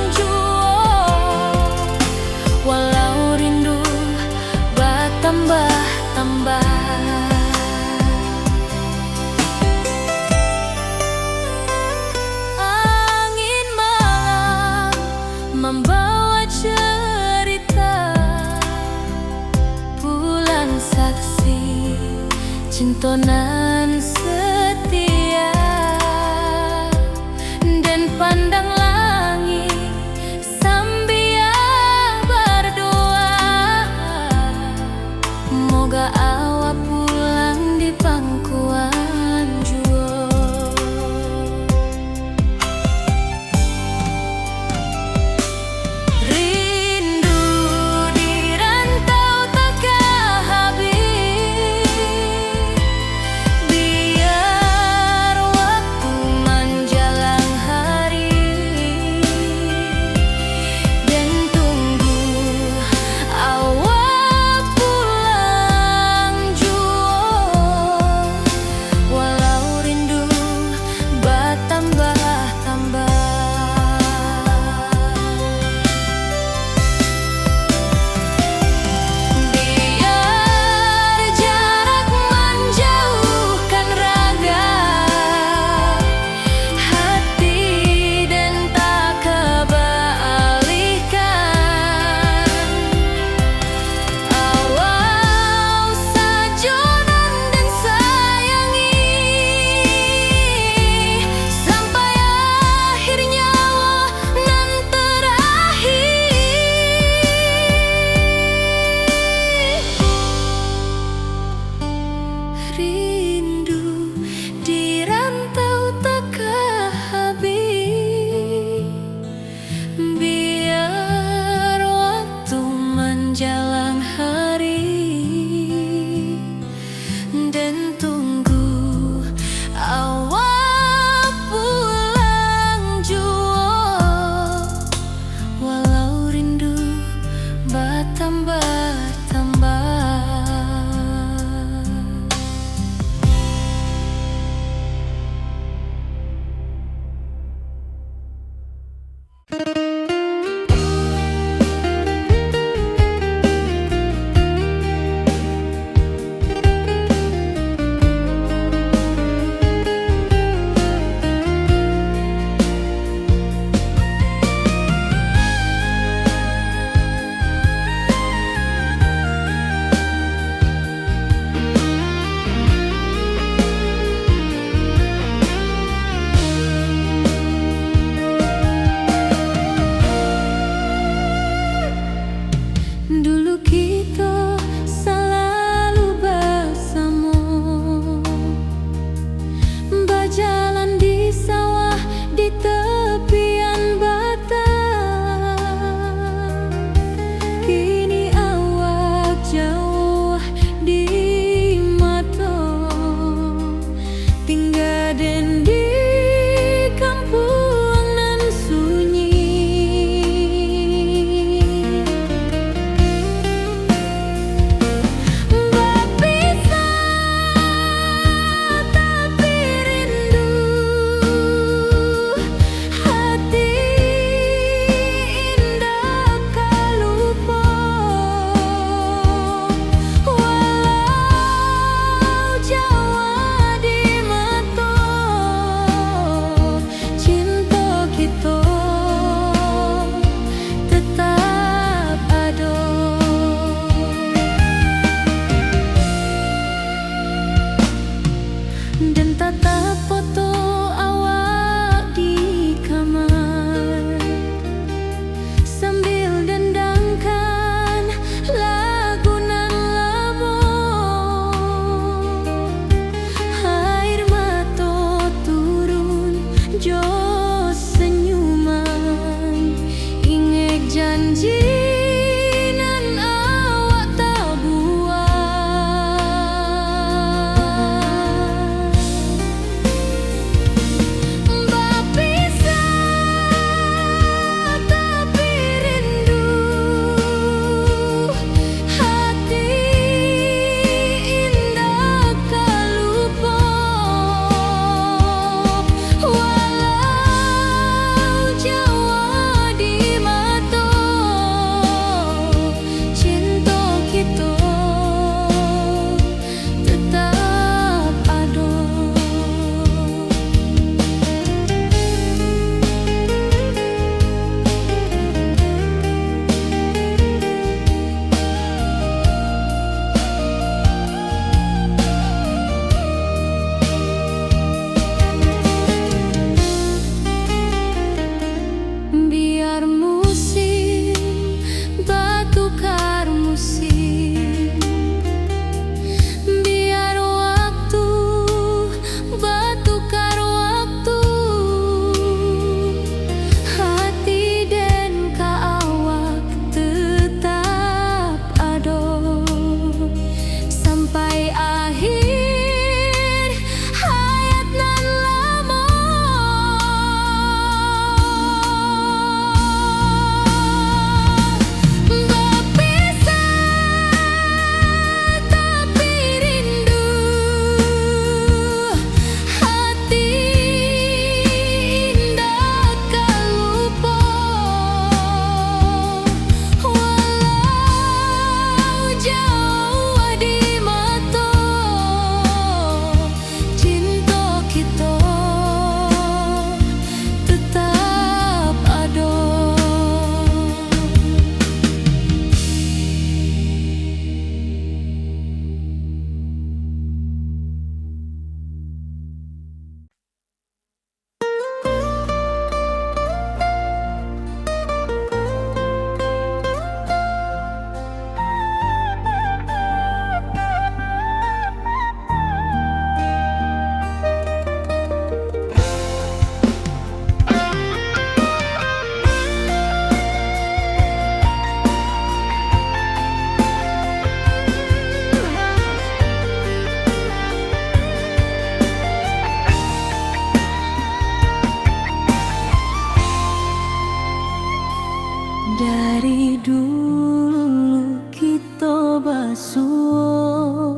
dulu kita basuh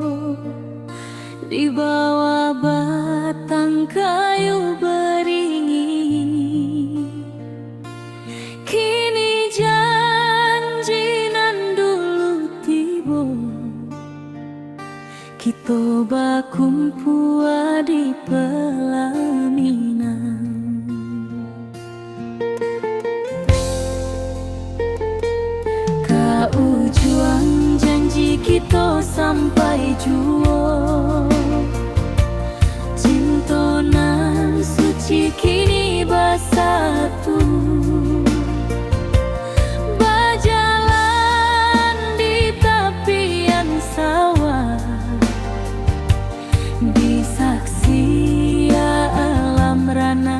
di bawah batang kayu beringin. Kini janji nan dulu tiba, kita bakumpul di pelaminan. Ujung janji kita sampai jua, cinta nan suci kini bersatu, berjalan di tepian sawah, di saksi alam rana.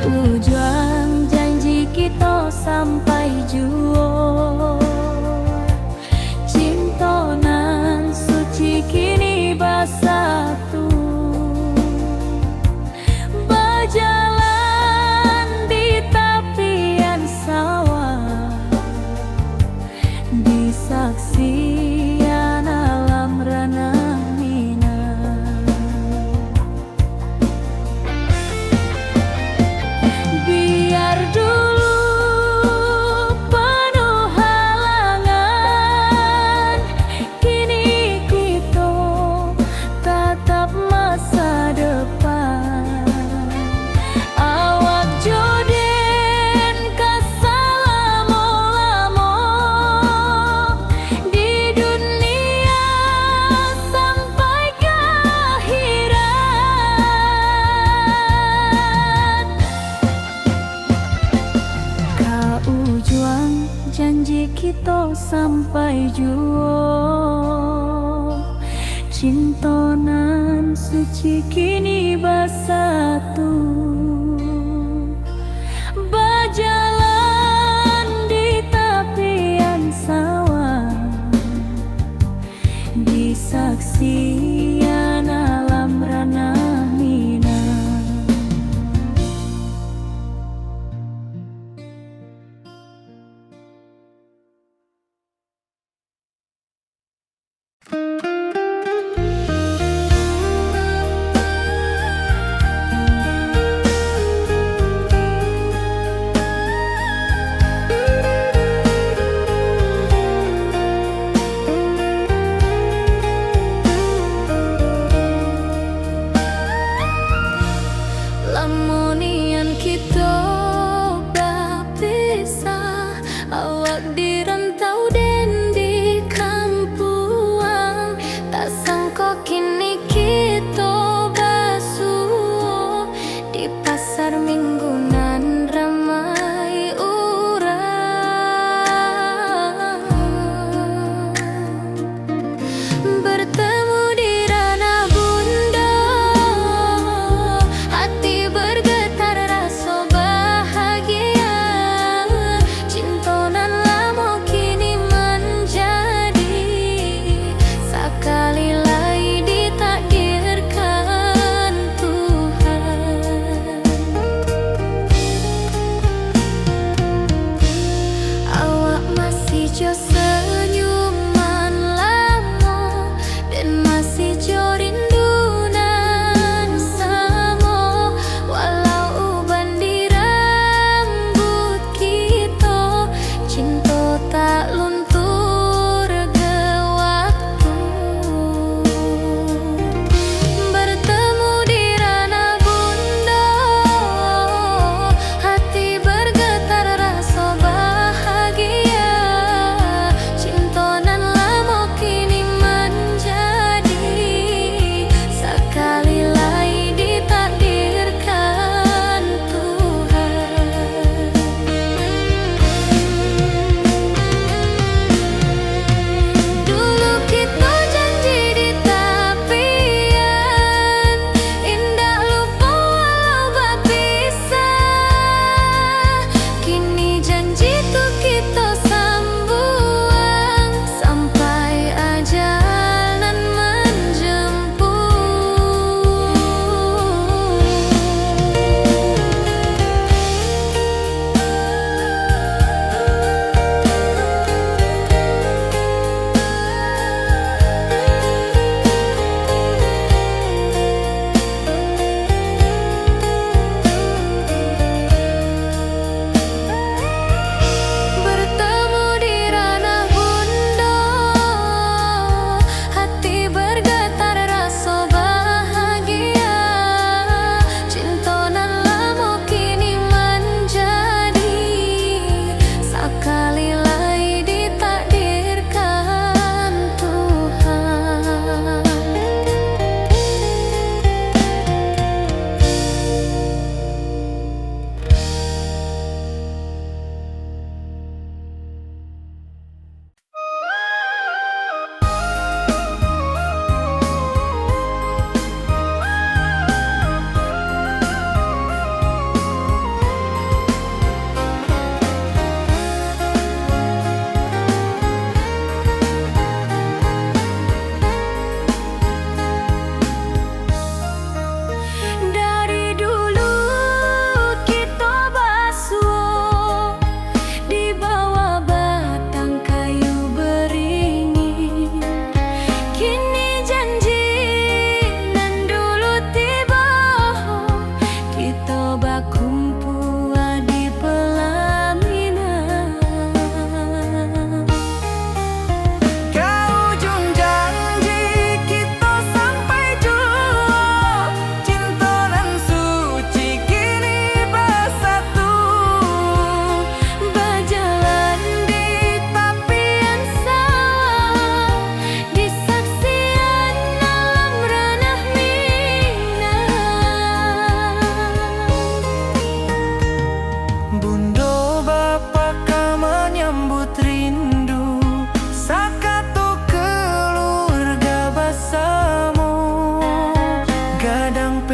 Ujung janji kita sampai jua, cinta nan suci kini bersatu, berjalan di tepian sawah, di saksian alam rana. Biar dulu penuh halangan, kini kita tatap masa depan. Awak joden kesalamo-lamo di dunia sampai ke akhirat. Ujung janji kita sampai jua, cinta nan suci kini bersatu, berjalan di tepian sawah, di saksian alam rana.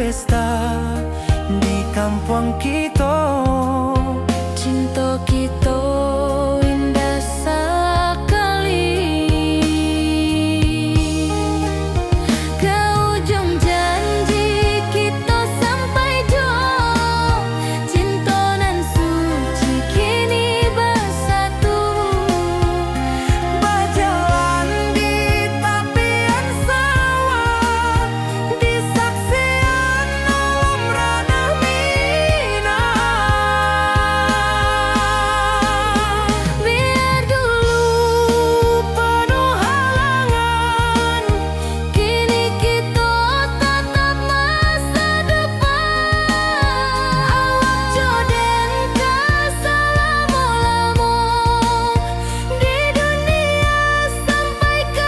pesta di kampung kita. Cinta kita indah sekali. Ke ujung janji kita sampai jauh. Cinta nan suci kini bersatu. Berjalan di tepian sawah, di saksian alam ranah Minang. Biar dulu penuh halangan, kini kita tatap masa depan. Awak joden ka selama-lama di dunia sampai ke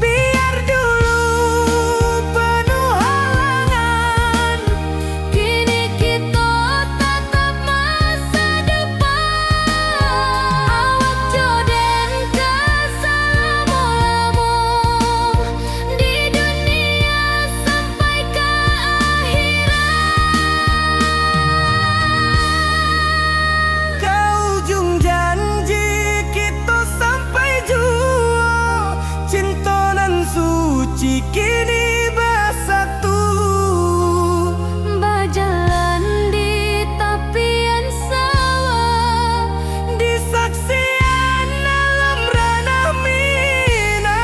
Biar dulu penuh halangan, kini kita tatap masa depan. Awak joden ka selama-lama di dunia sampai ke ke ujung janji kita sampai jua. Cinta nan suci kini bersatu. berjalan di tepian sawah, Di saksian alam ranah Minang.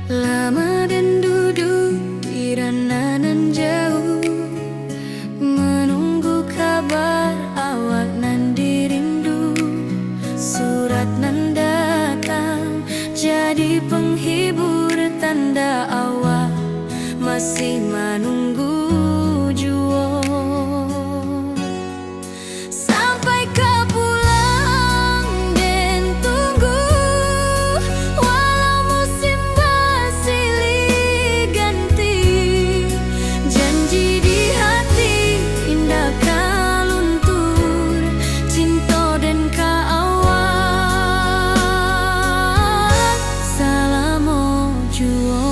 lama dan duduk di ranah nan jauh, menunggu kabar awak nan dirindu. Surat nan datang jadi penghibur, tanda awak masih menunggu jua. Sampai kau pulang dan tunggu, walau musim bersilih ganti. Janji di hati indah kau luntur, cinta dan kau awak selama jua.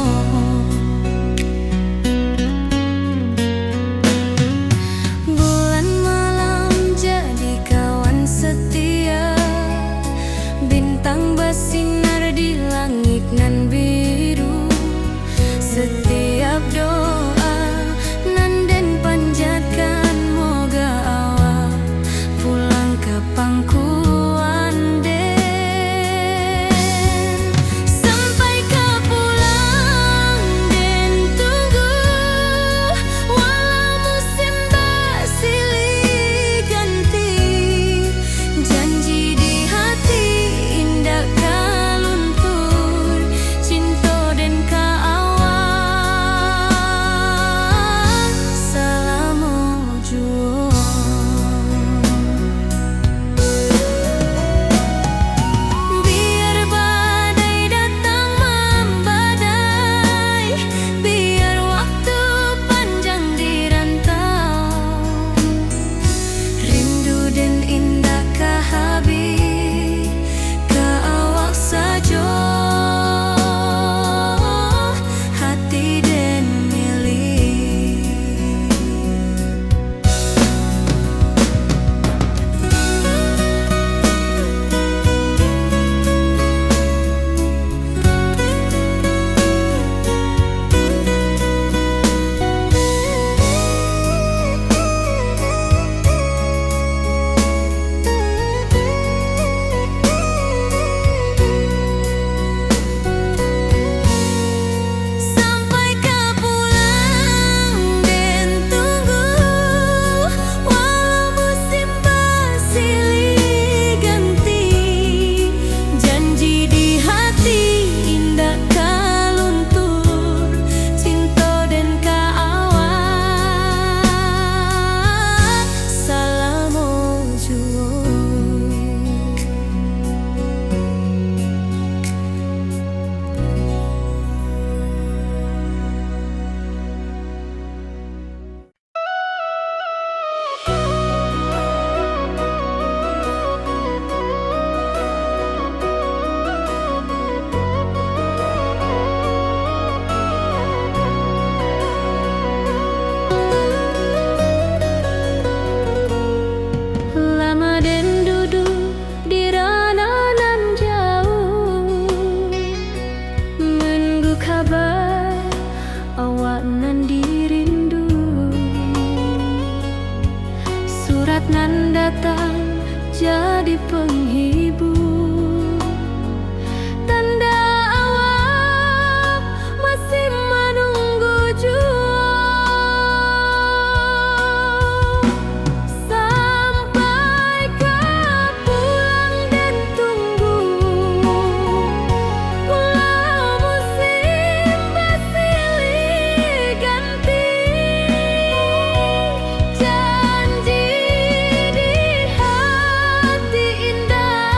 jadi penghibur. Tanda awak masih menunggu jua. Sampai kau pulang dan tunggu, pulau musim bersilih ganti. Janji di hati indah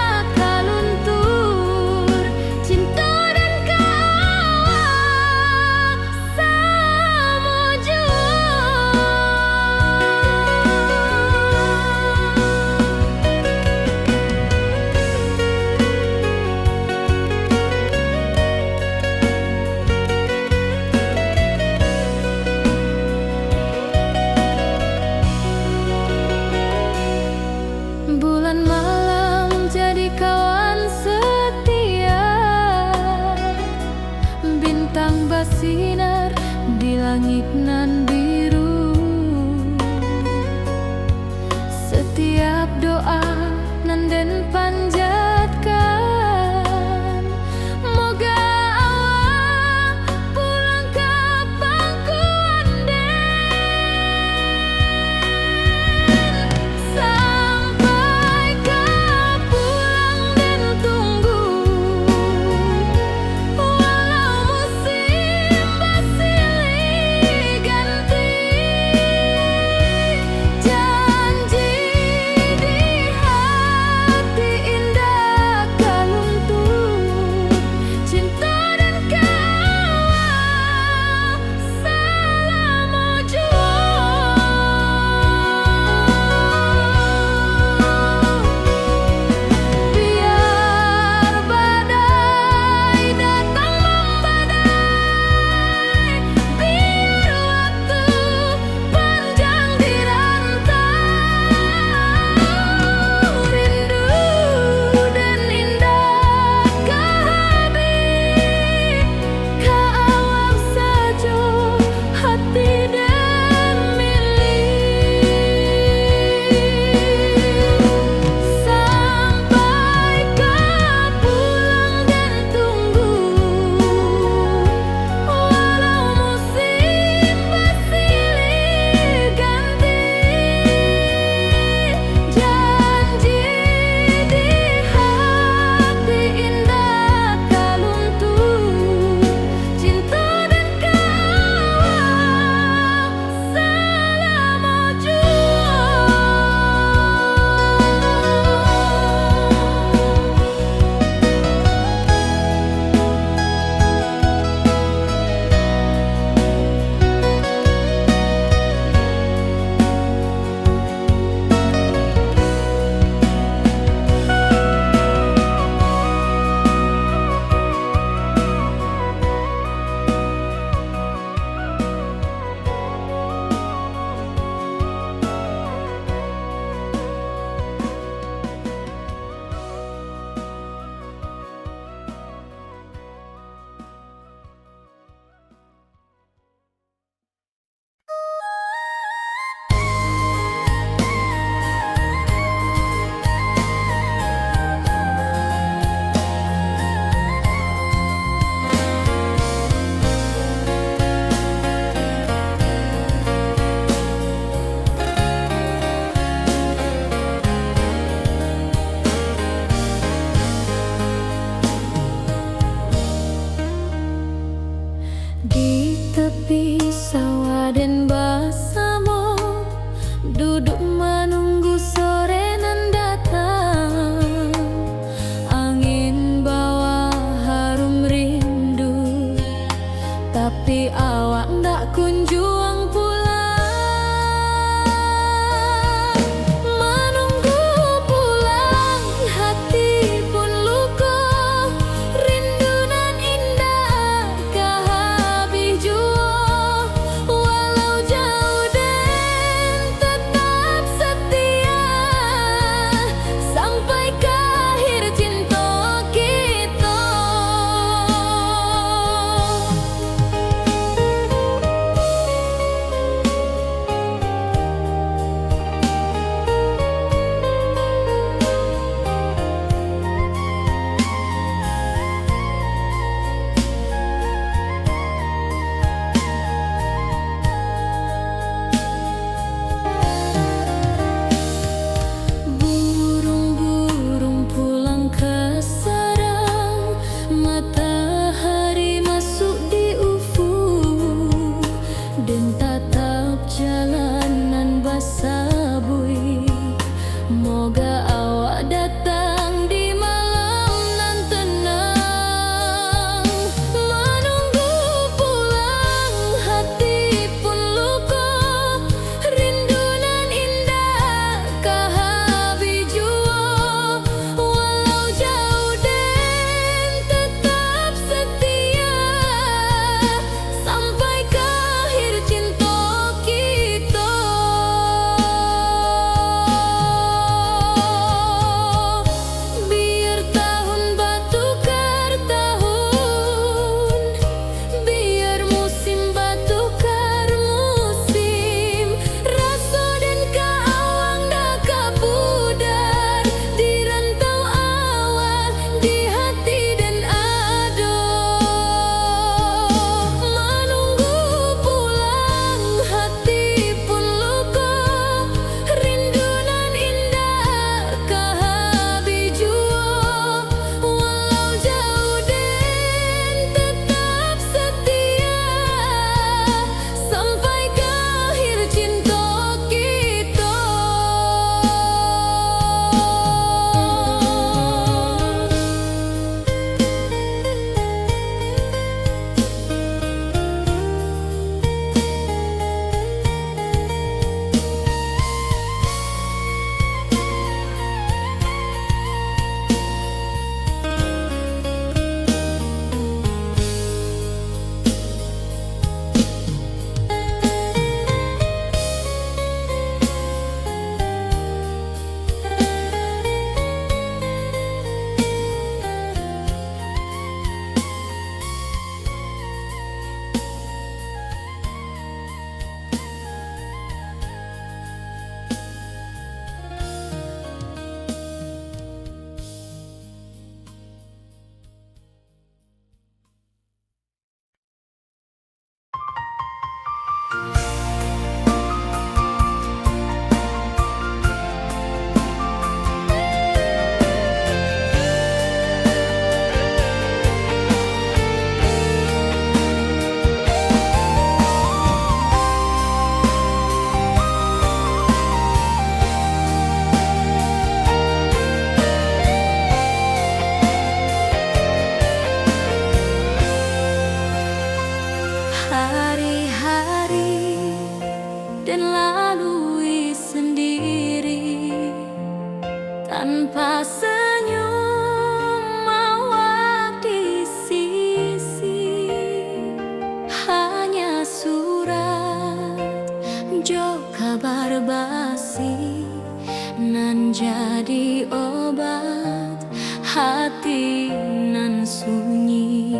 menjadi obat hati nan sunyi.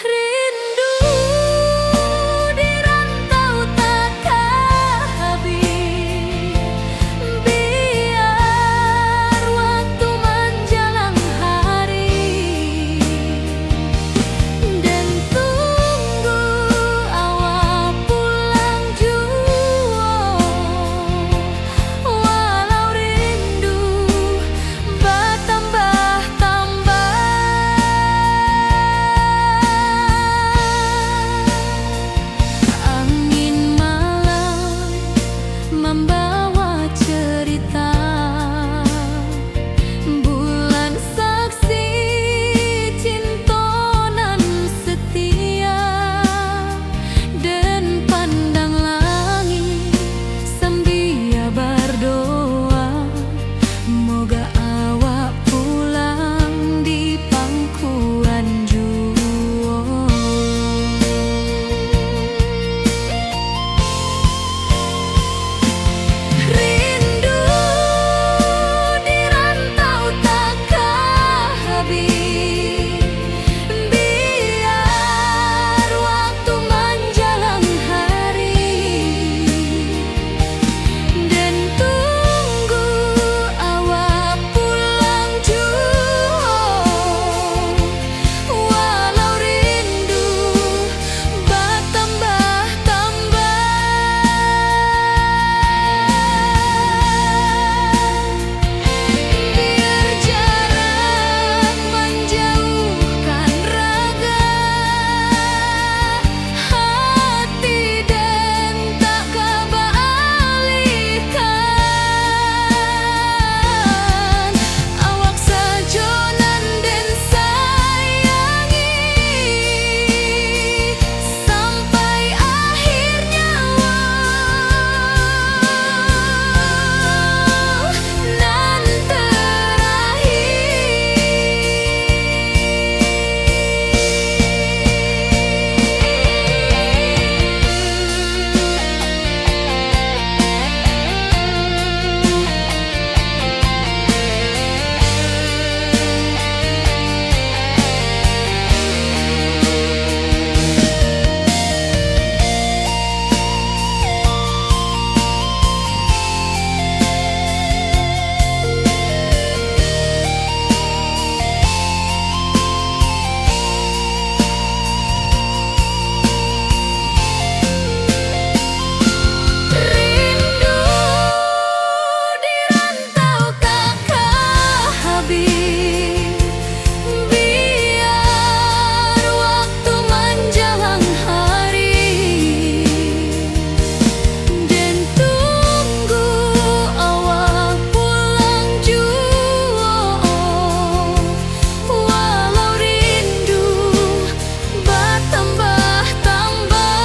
Rindu di rantau takkan habis, biar waktu menjelang hari, dan tunggu awal pulang jua. Walau rindu bertambah-tambah, angin malam membawa cerita, bulan saksi cinta nan setia, dan pandang langit sambil berdoa, moga awak pulang di pangkuan jua. Rindu di rantau takkan habis, biar waktu menjelang hari, dan tunggu awak pulang jua. Walau rindu bertambah-tambah, biar jarak menjauhkan raga hati, dan tak kebalikan. Awak sajonan dan sayangi sampai akhir nyawa nan rindu di rantau takkan habis, biar waktu menjelang hari, dan tunggu awak pulang jua. Walau rindu bertambah-tambah,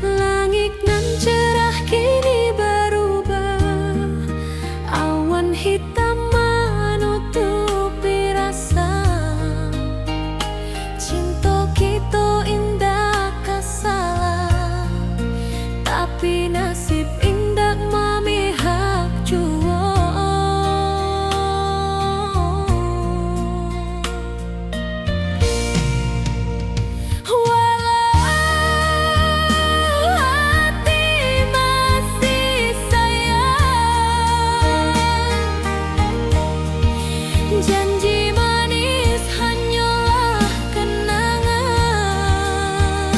langit nan cerah kini berubah, awan hitam menutupi rasa. Cinta kita indah kasalah, tapi nasib indah memihak jua. Walau hati masih sayang, janji manis hanyalah kenangan.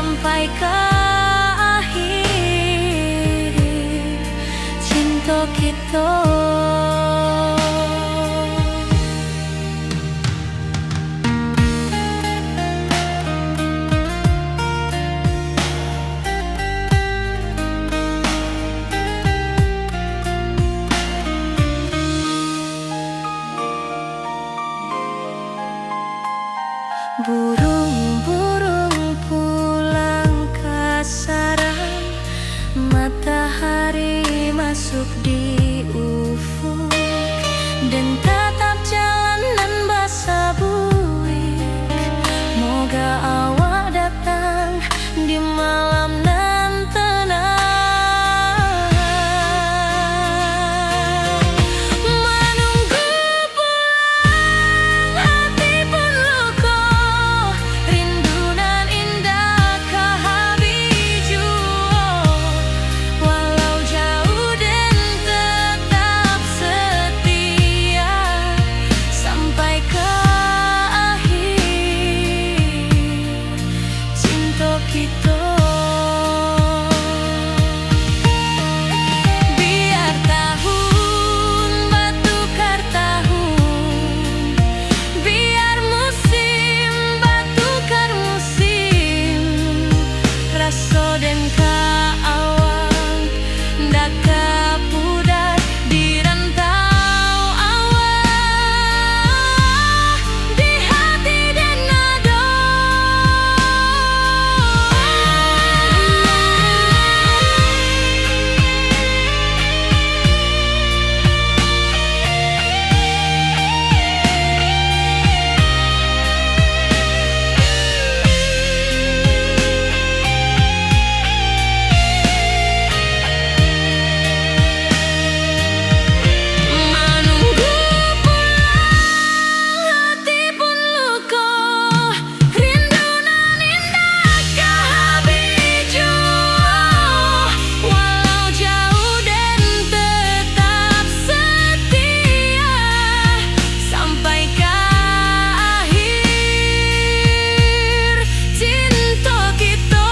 sampai ke akhir cinta kita. Burung-burung pulang ke sarang, matahari masuk di ufuk, dan tatap jalanan basah buik. Moga awak datang di malam nan tenang. Menunggu pulang hati pun luka, rindu nan indah ke habiju. Walau jauh dan tetap setia sampai ke akhir cinta kita. Biar tahun batukar tahun, biar musim batukar musim, rasa dan kaawang ndak kapudar di rantau awak, di hati dan nado. Menunggu pulang hati pun luka, rindu nan indah ke habiju. Walau jauh dan tetap setia sampai ke akhir cinta kita.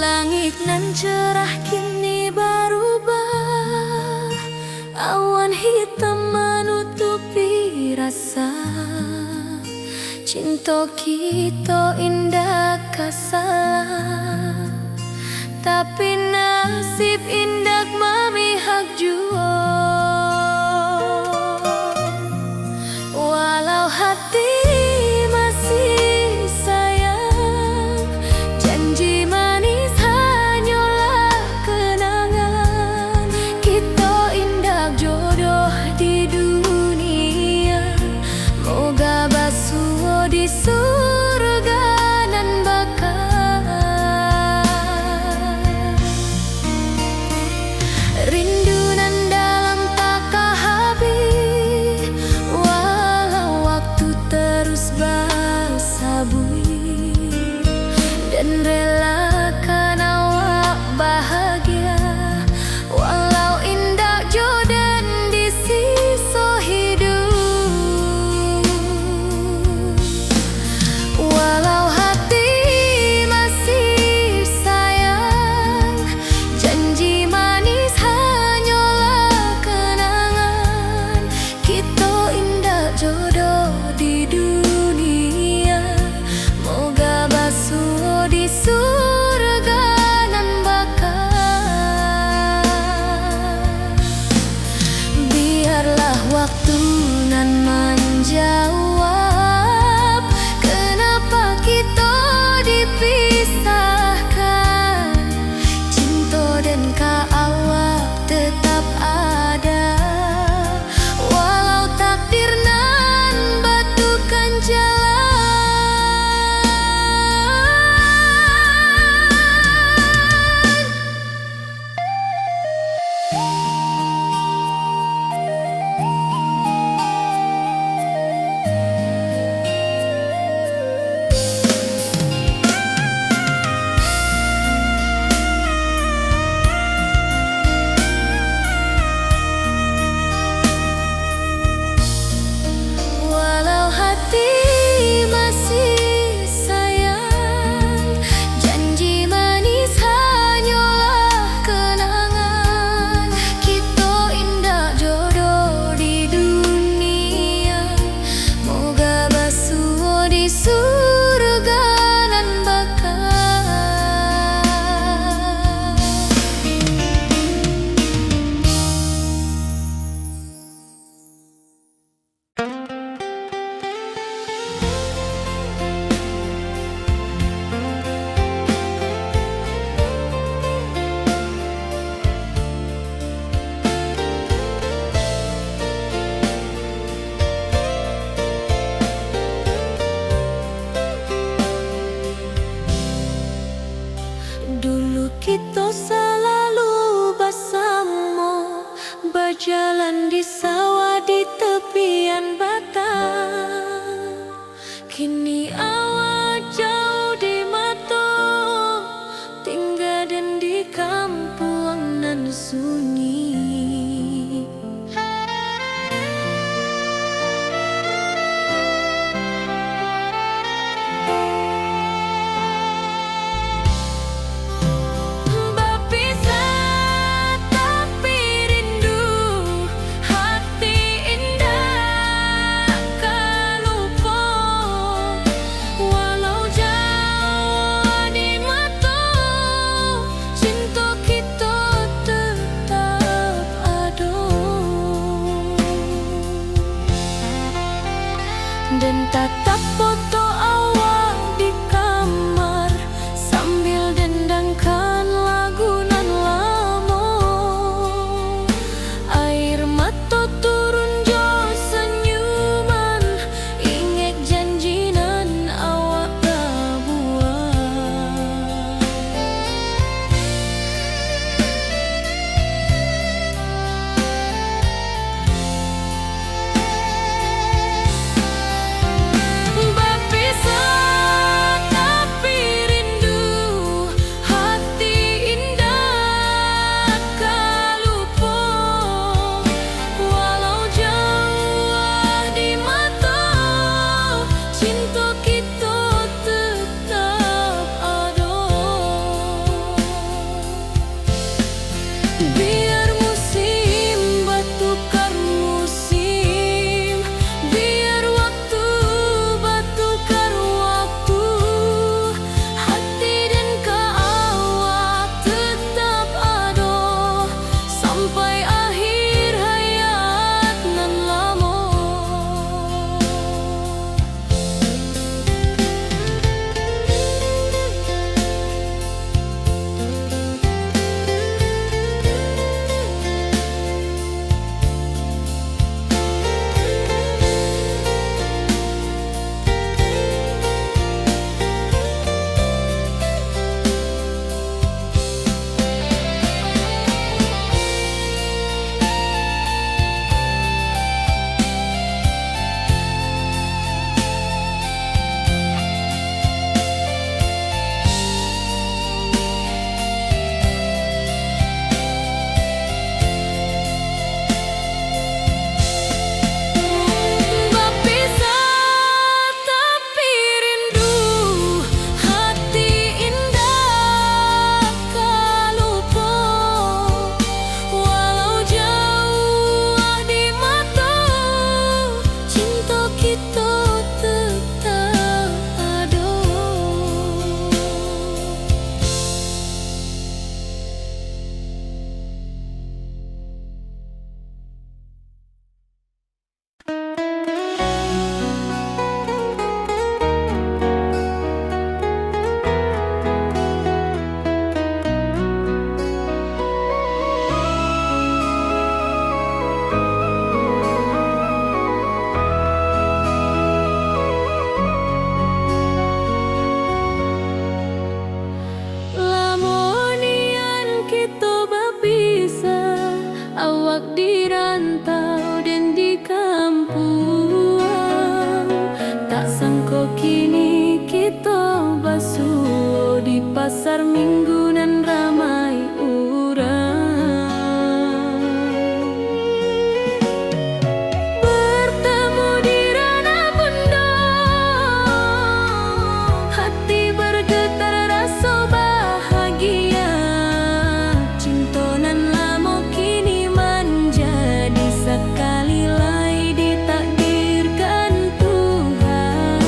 Langit nan cerah kini berubah, awan hitam menutupi rasa. Cinta kita indah kasalah, tapi nasib indah memihak jua. Walau hati masih sayang, janji manis hanyalah kenangan. Kita indah jodoh di dunia, moga basuh di surga nan bakal. Rindu nan dalam tak habis, walau waktu terus bersabui, dan relakan awak bahagia. Walau indah jodan di sisa hidup, walau hati masih sayang, janji manis hanyalah kenangan. Kita indah jodoh di dunia, moga basuh di surga nan bakal. Biarlah waktu nan menjawab, kenapa kita dipisahkan. Cinta dan kaawak tetap ada, walau takdir nan batukan jalan. kita selalu bersama, berjalan di sawah di tepian batang. Kini awak jauh di mata, tinggal dan di kampung nan sunyi. Dan tatap foto awak di kamar sambil dendangkan lagu nan lama. Air mata turun jo senyuman, ingat janji nan awak buat. Biar musim bertukar musim, biar waktu bertukar waktu, hati dan awak tetap ada sampai akhir hayat nan lama. Awak di rantau dan di kampung, tak sangka kini kita basuh di pasar minggu nan ramai orang. Bertemu di ranah bunda, hati bergetar rasa bahagia. Cinta nan lama kini menjadi sekali lagi ditakdirkan Tuhan.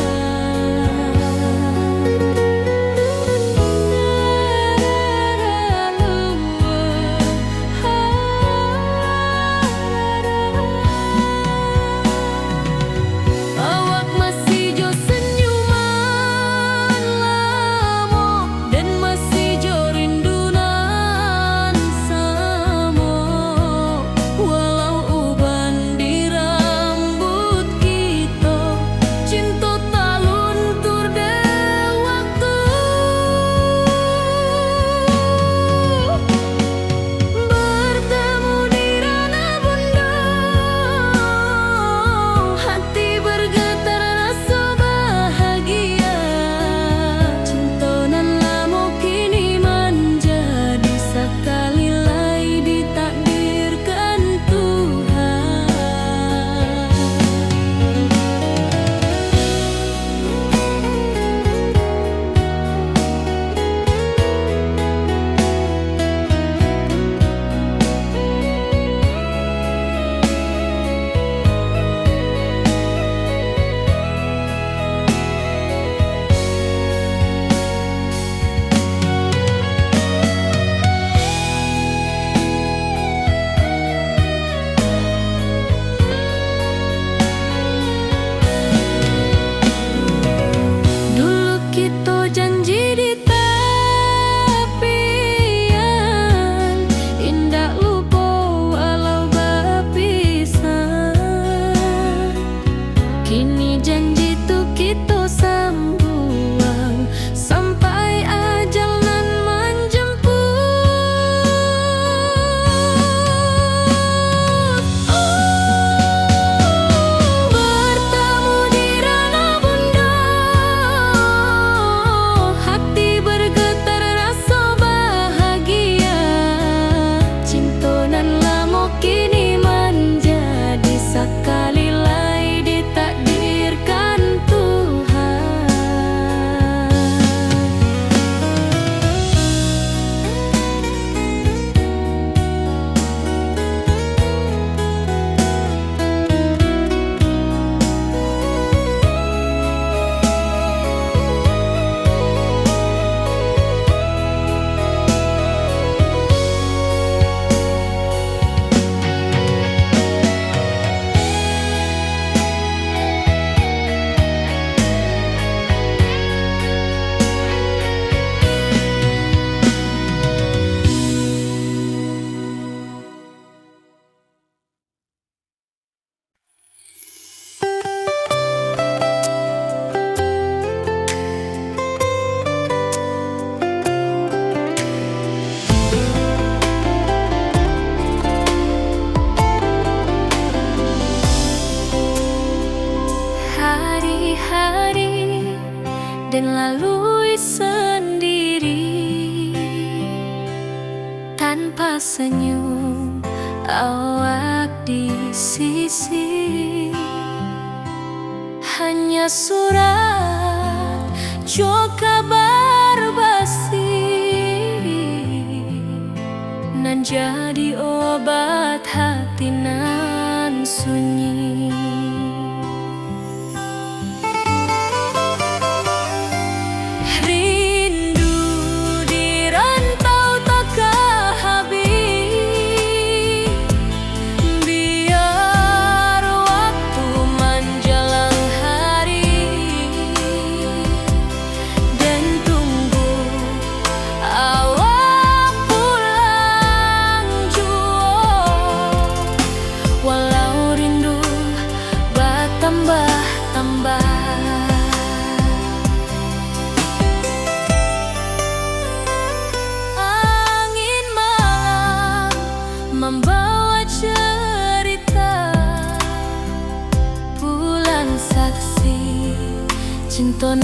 senyum awak di sisi. Hanya surat jo kabar basi nan jadi obat hati nan sunyi. Rindu di rantau tak habis, biar waktu menjelang hari dan tunggu awak pulang jua. Walau rindu bertambah-tambah, angin malam membawa cerita, bulan saksi cinta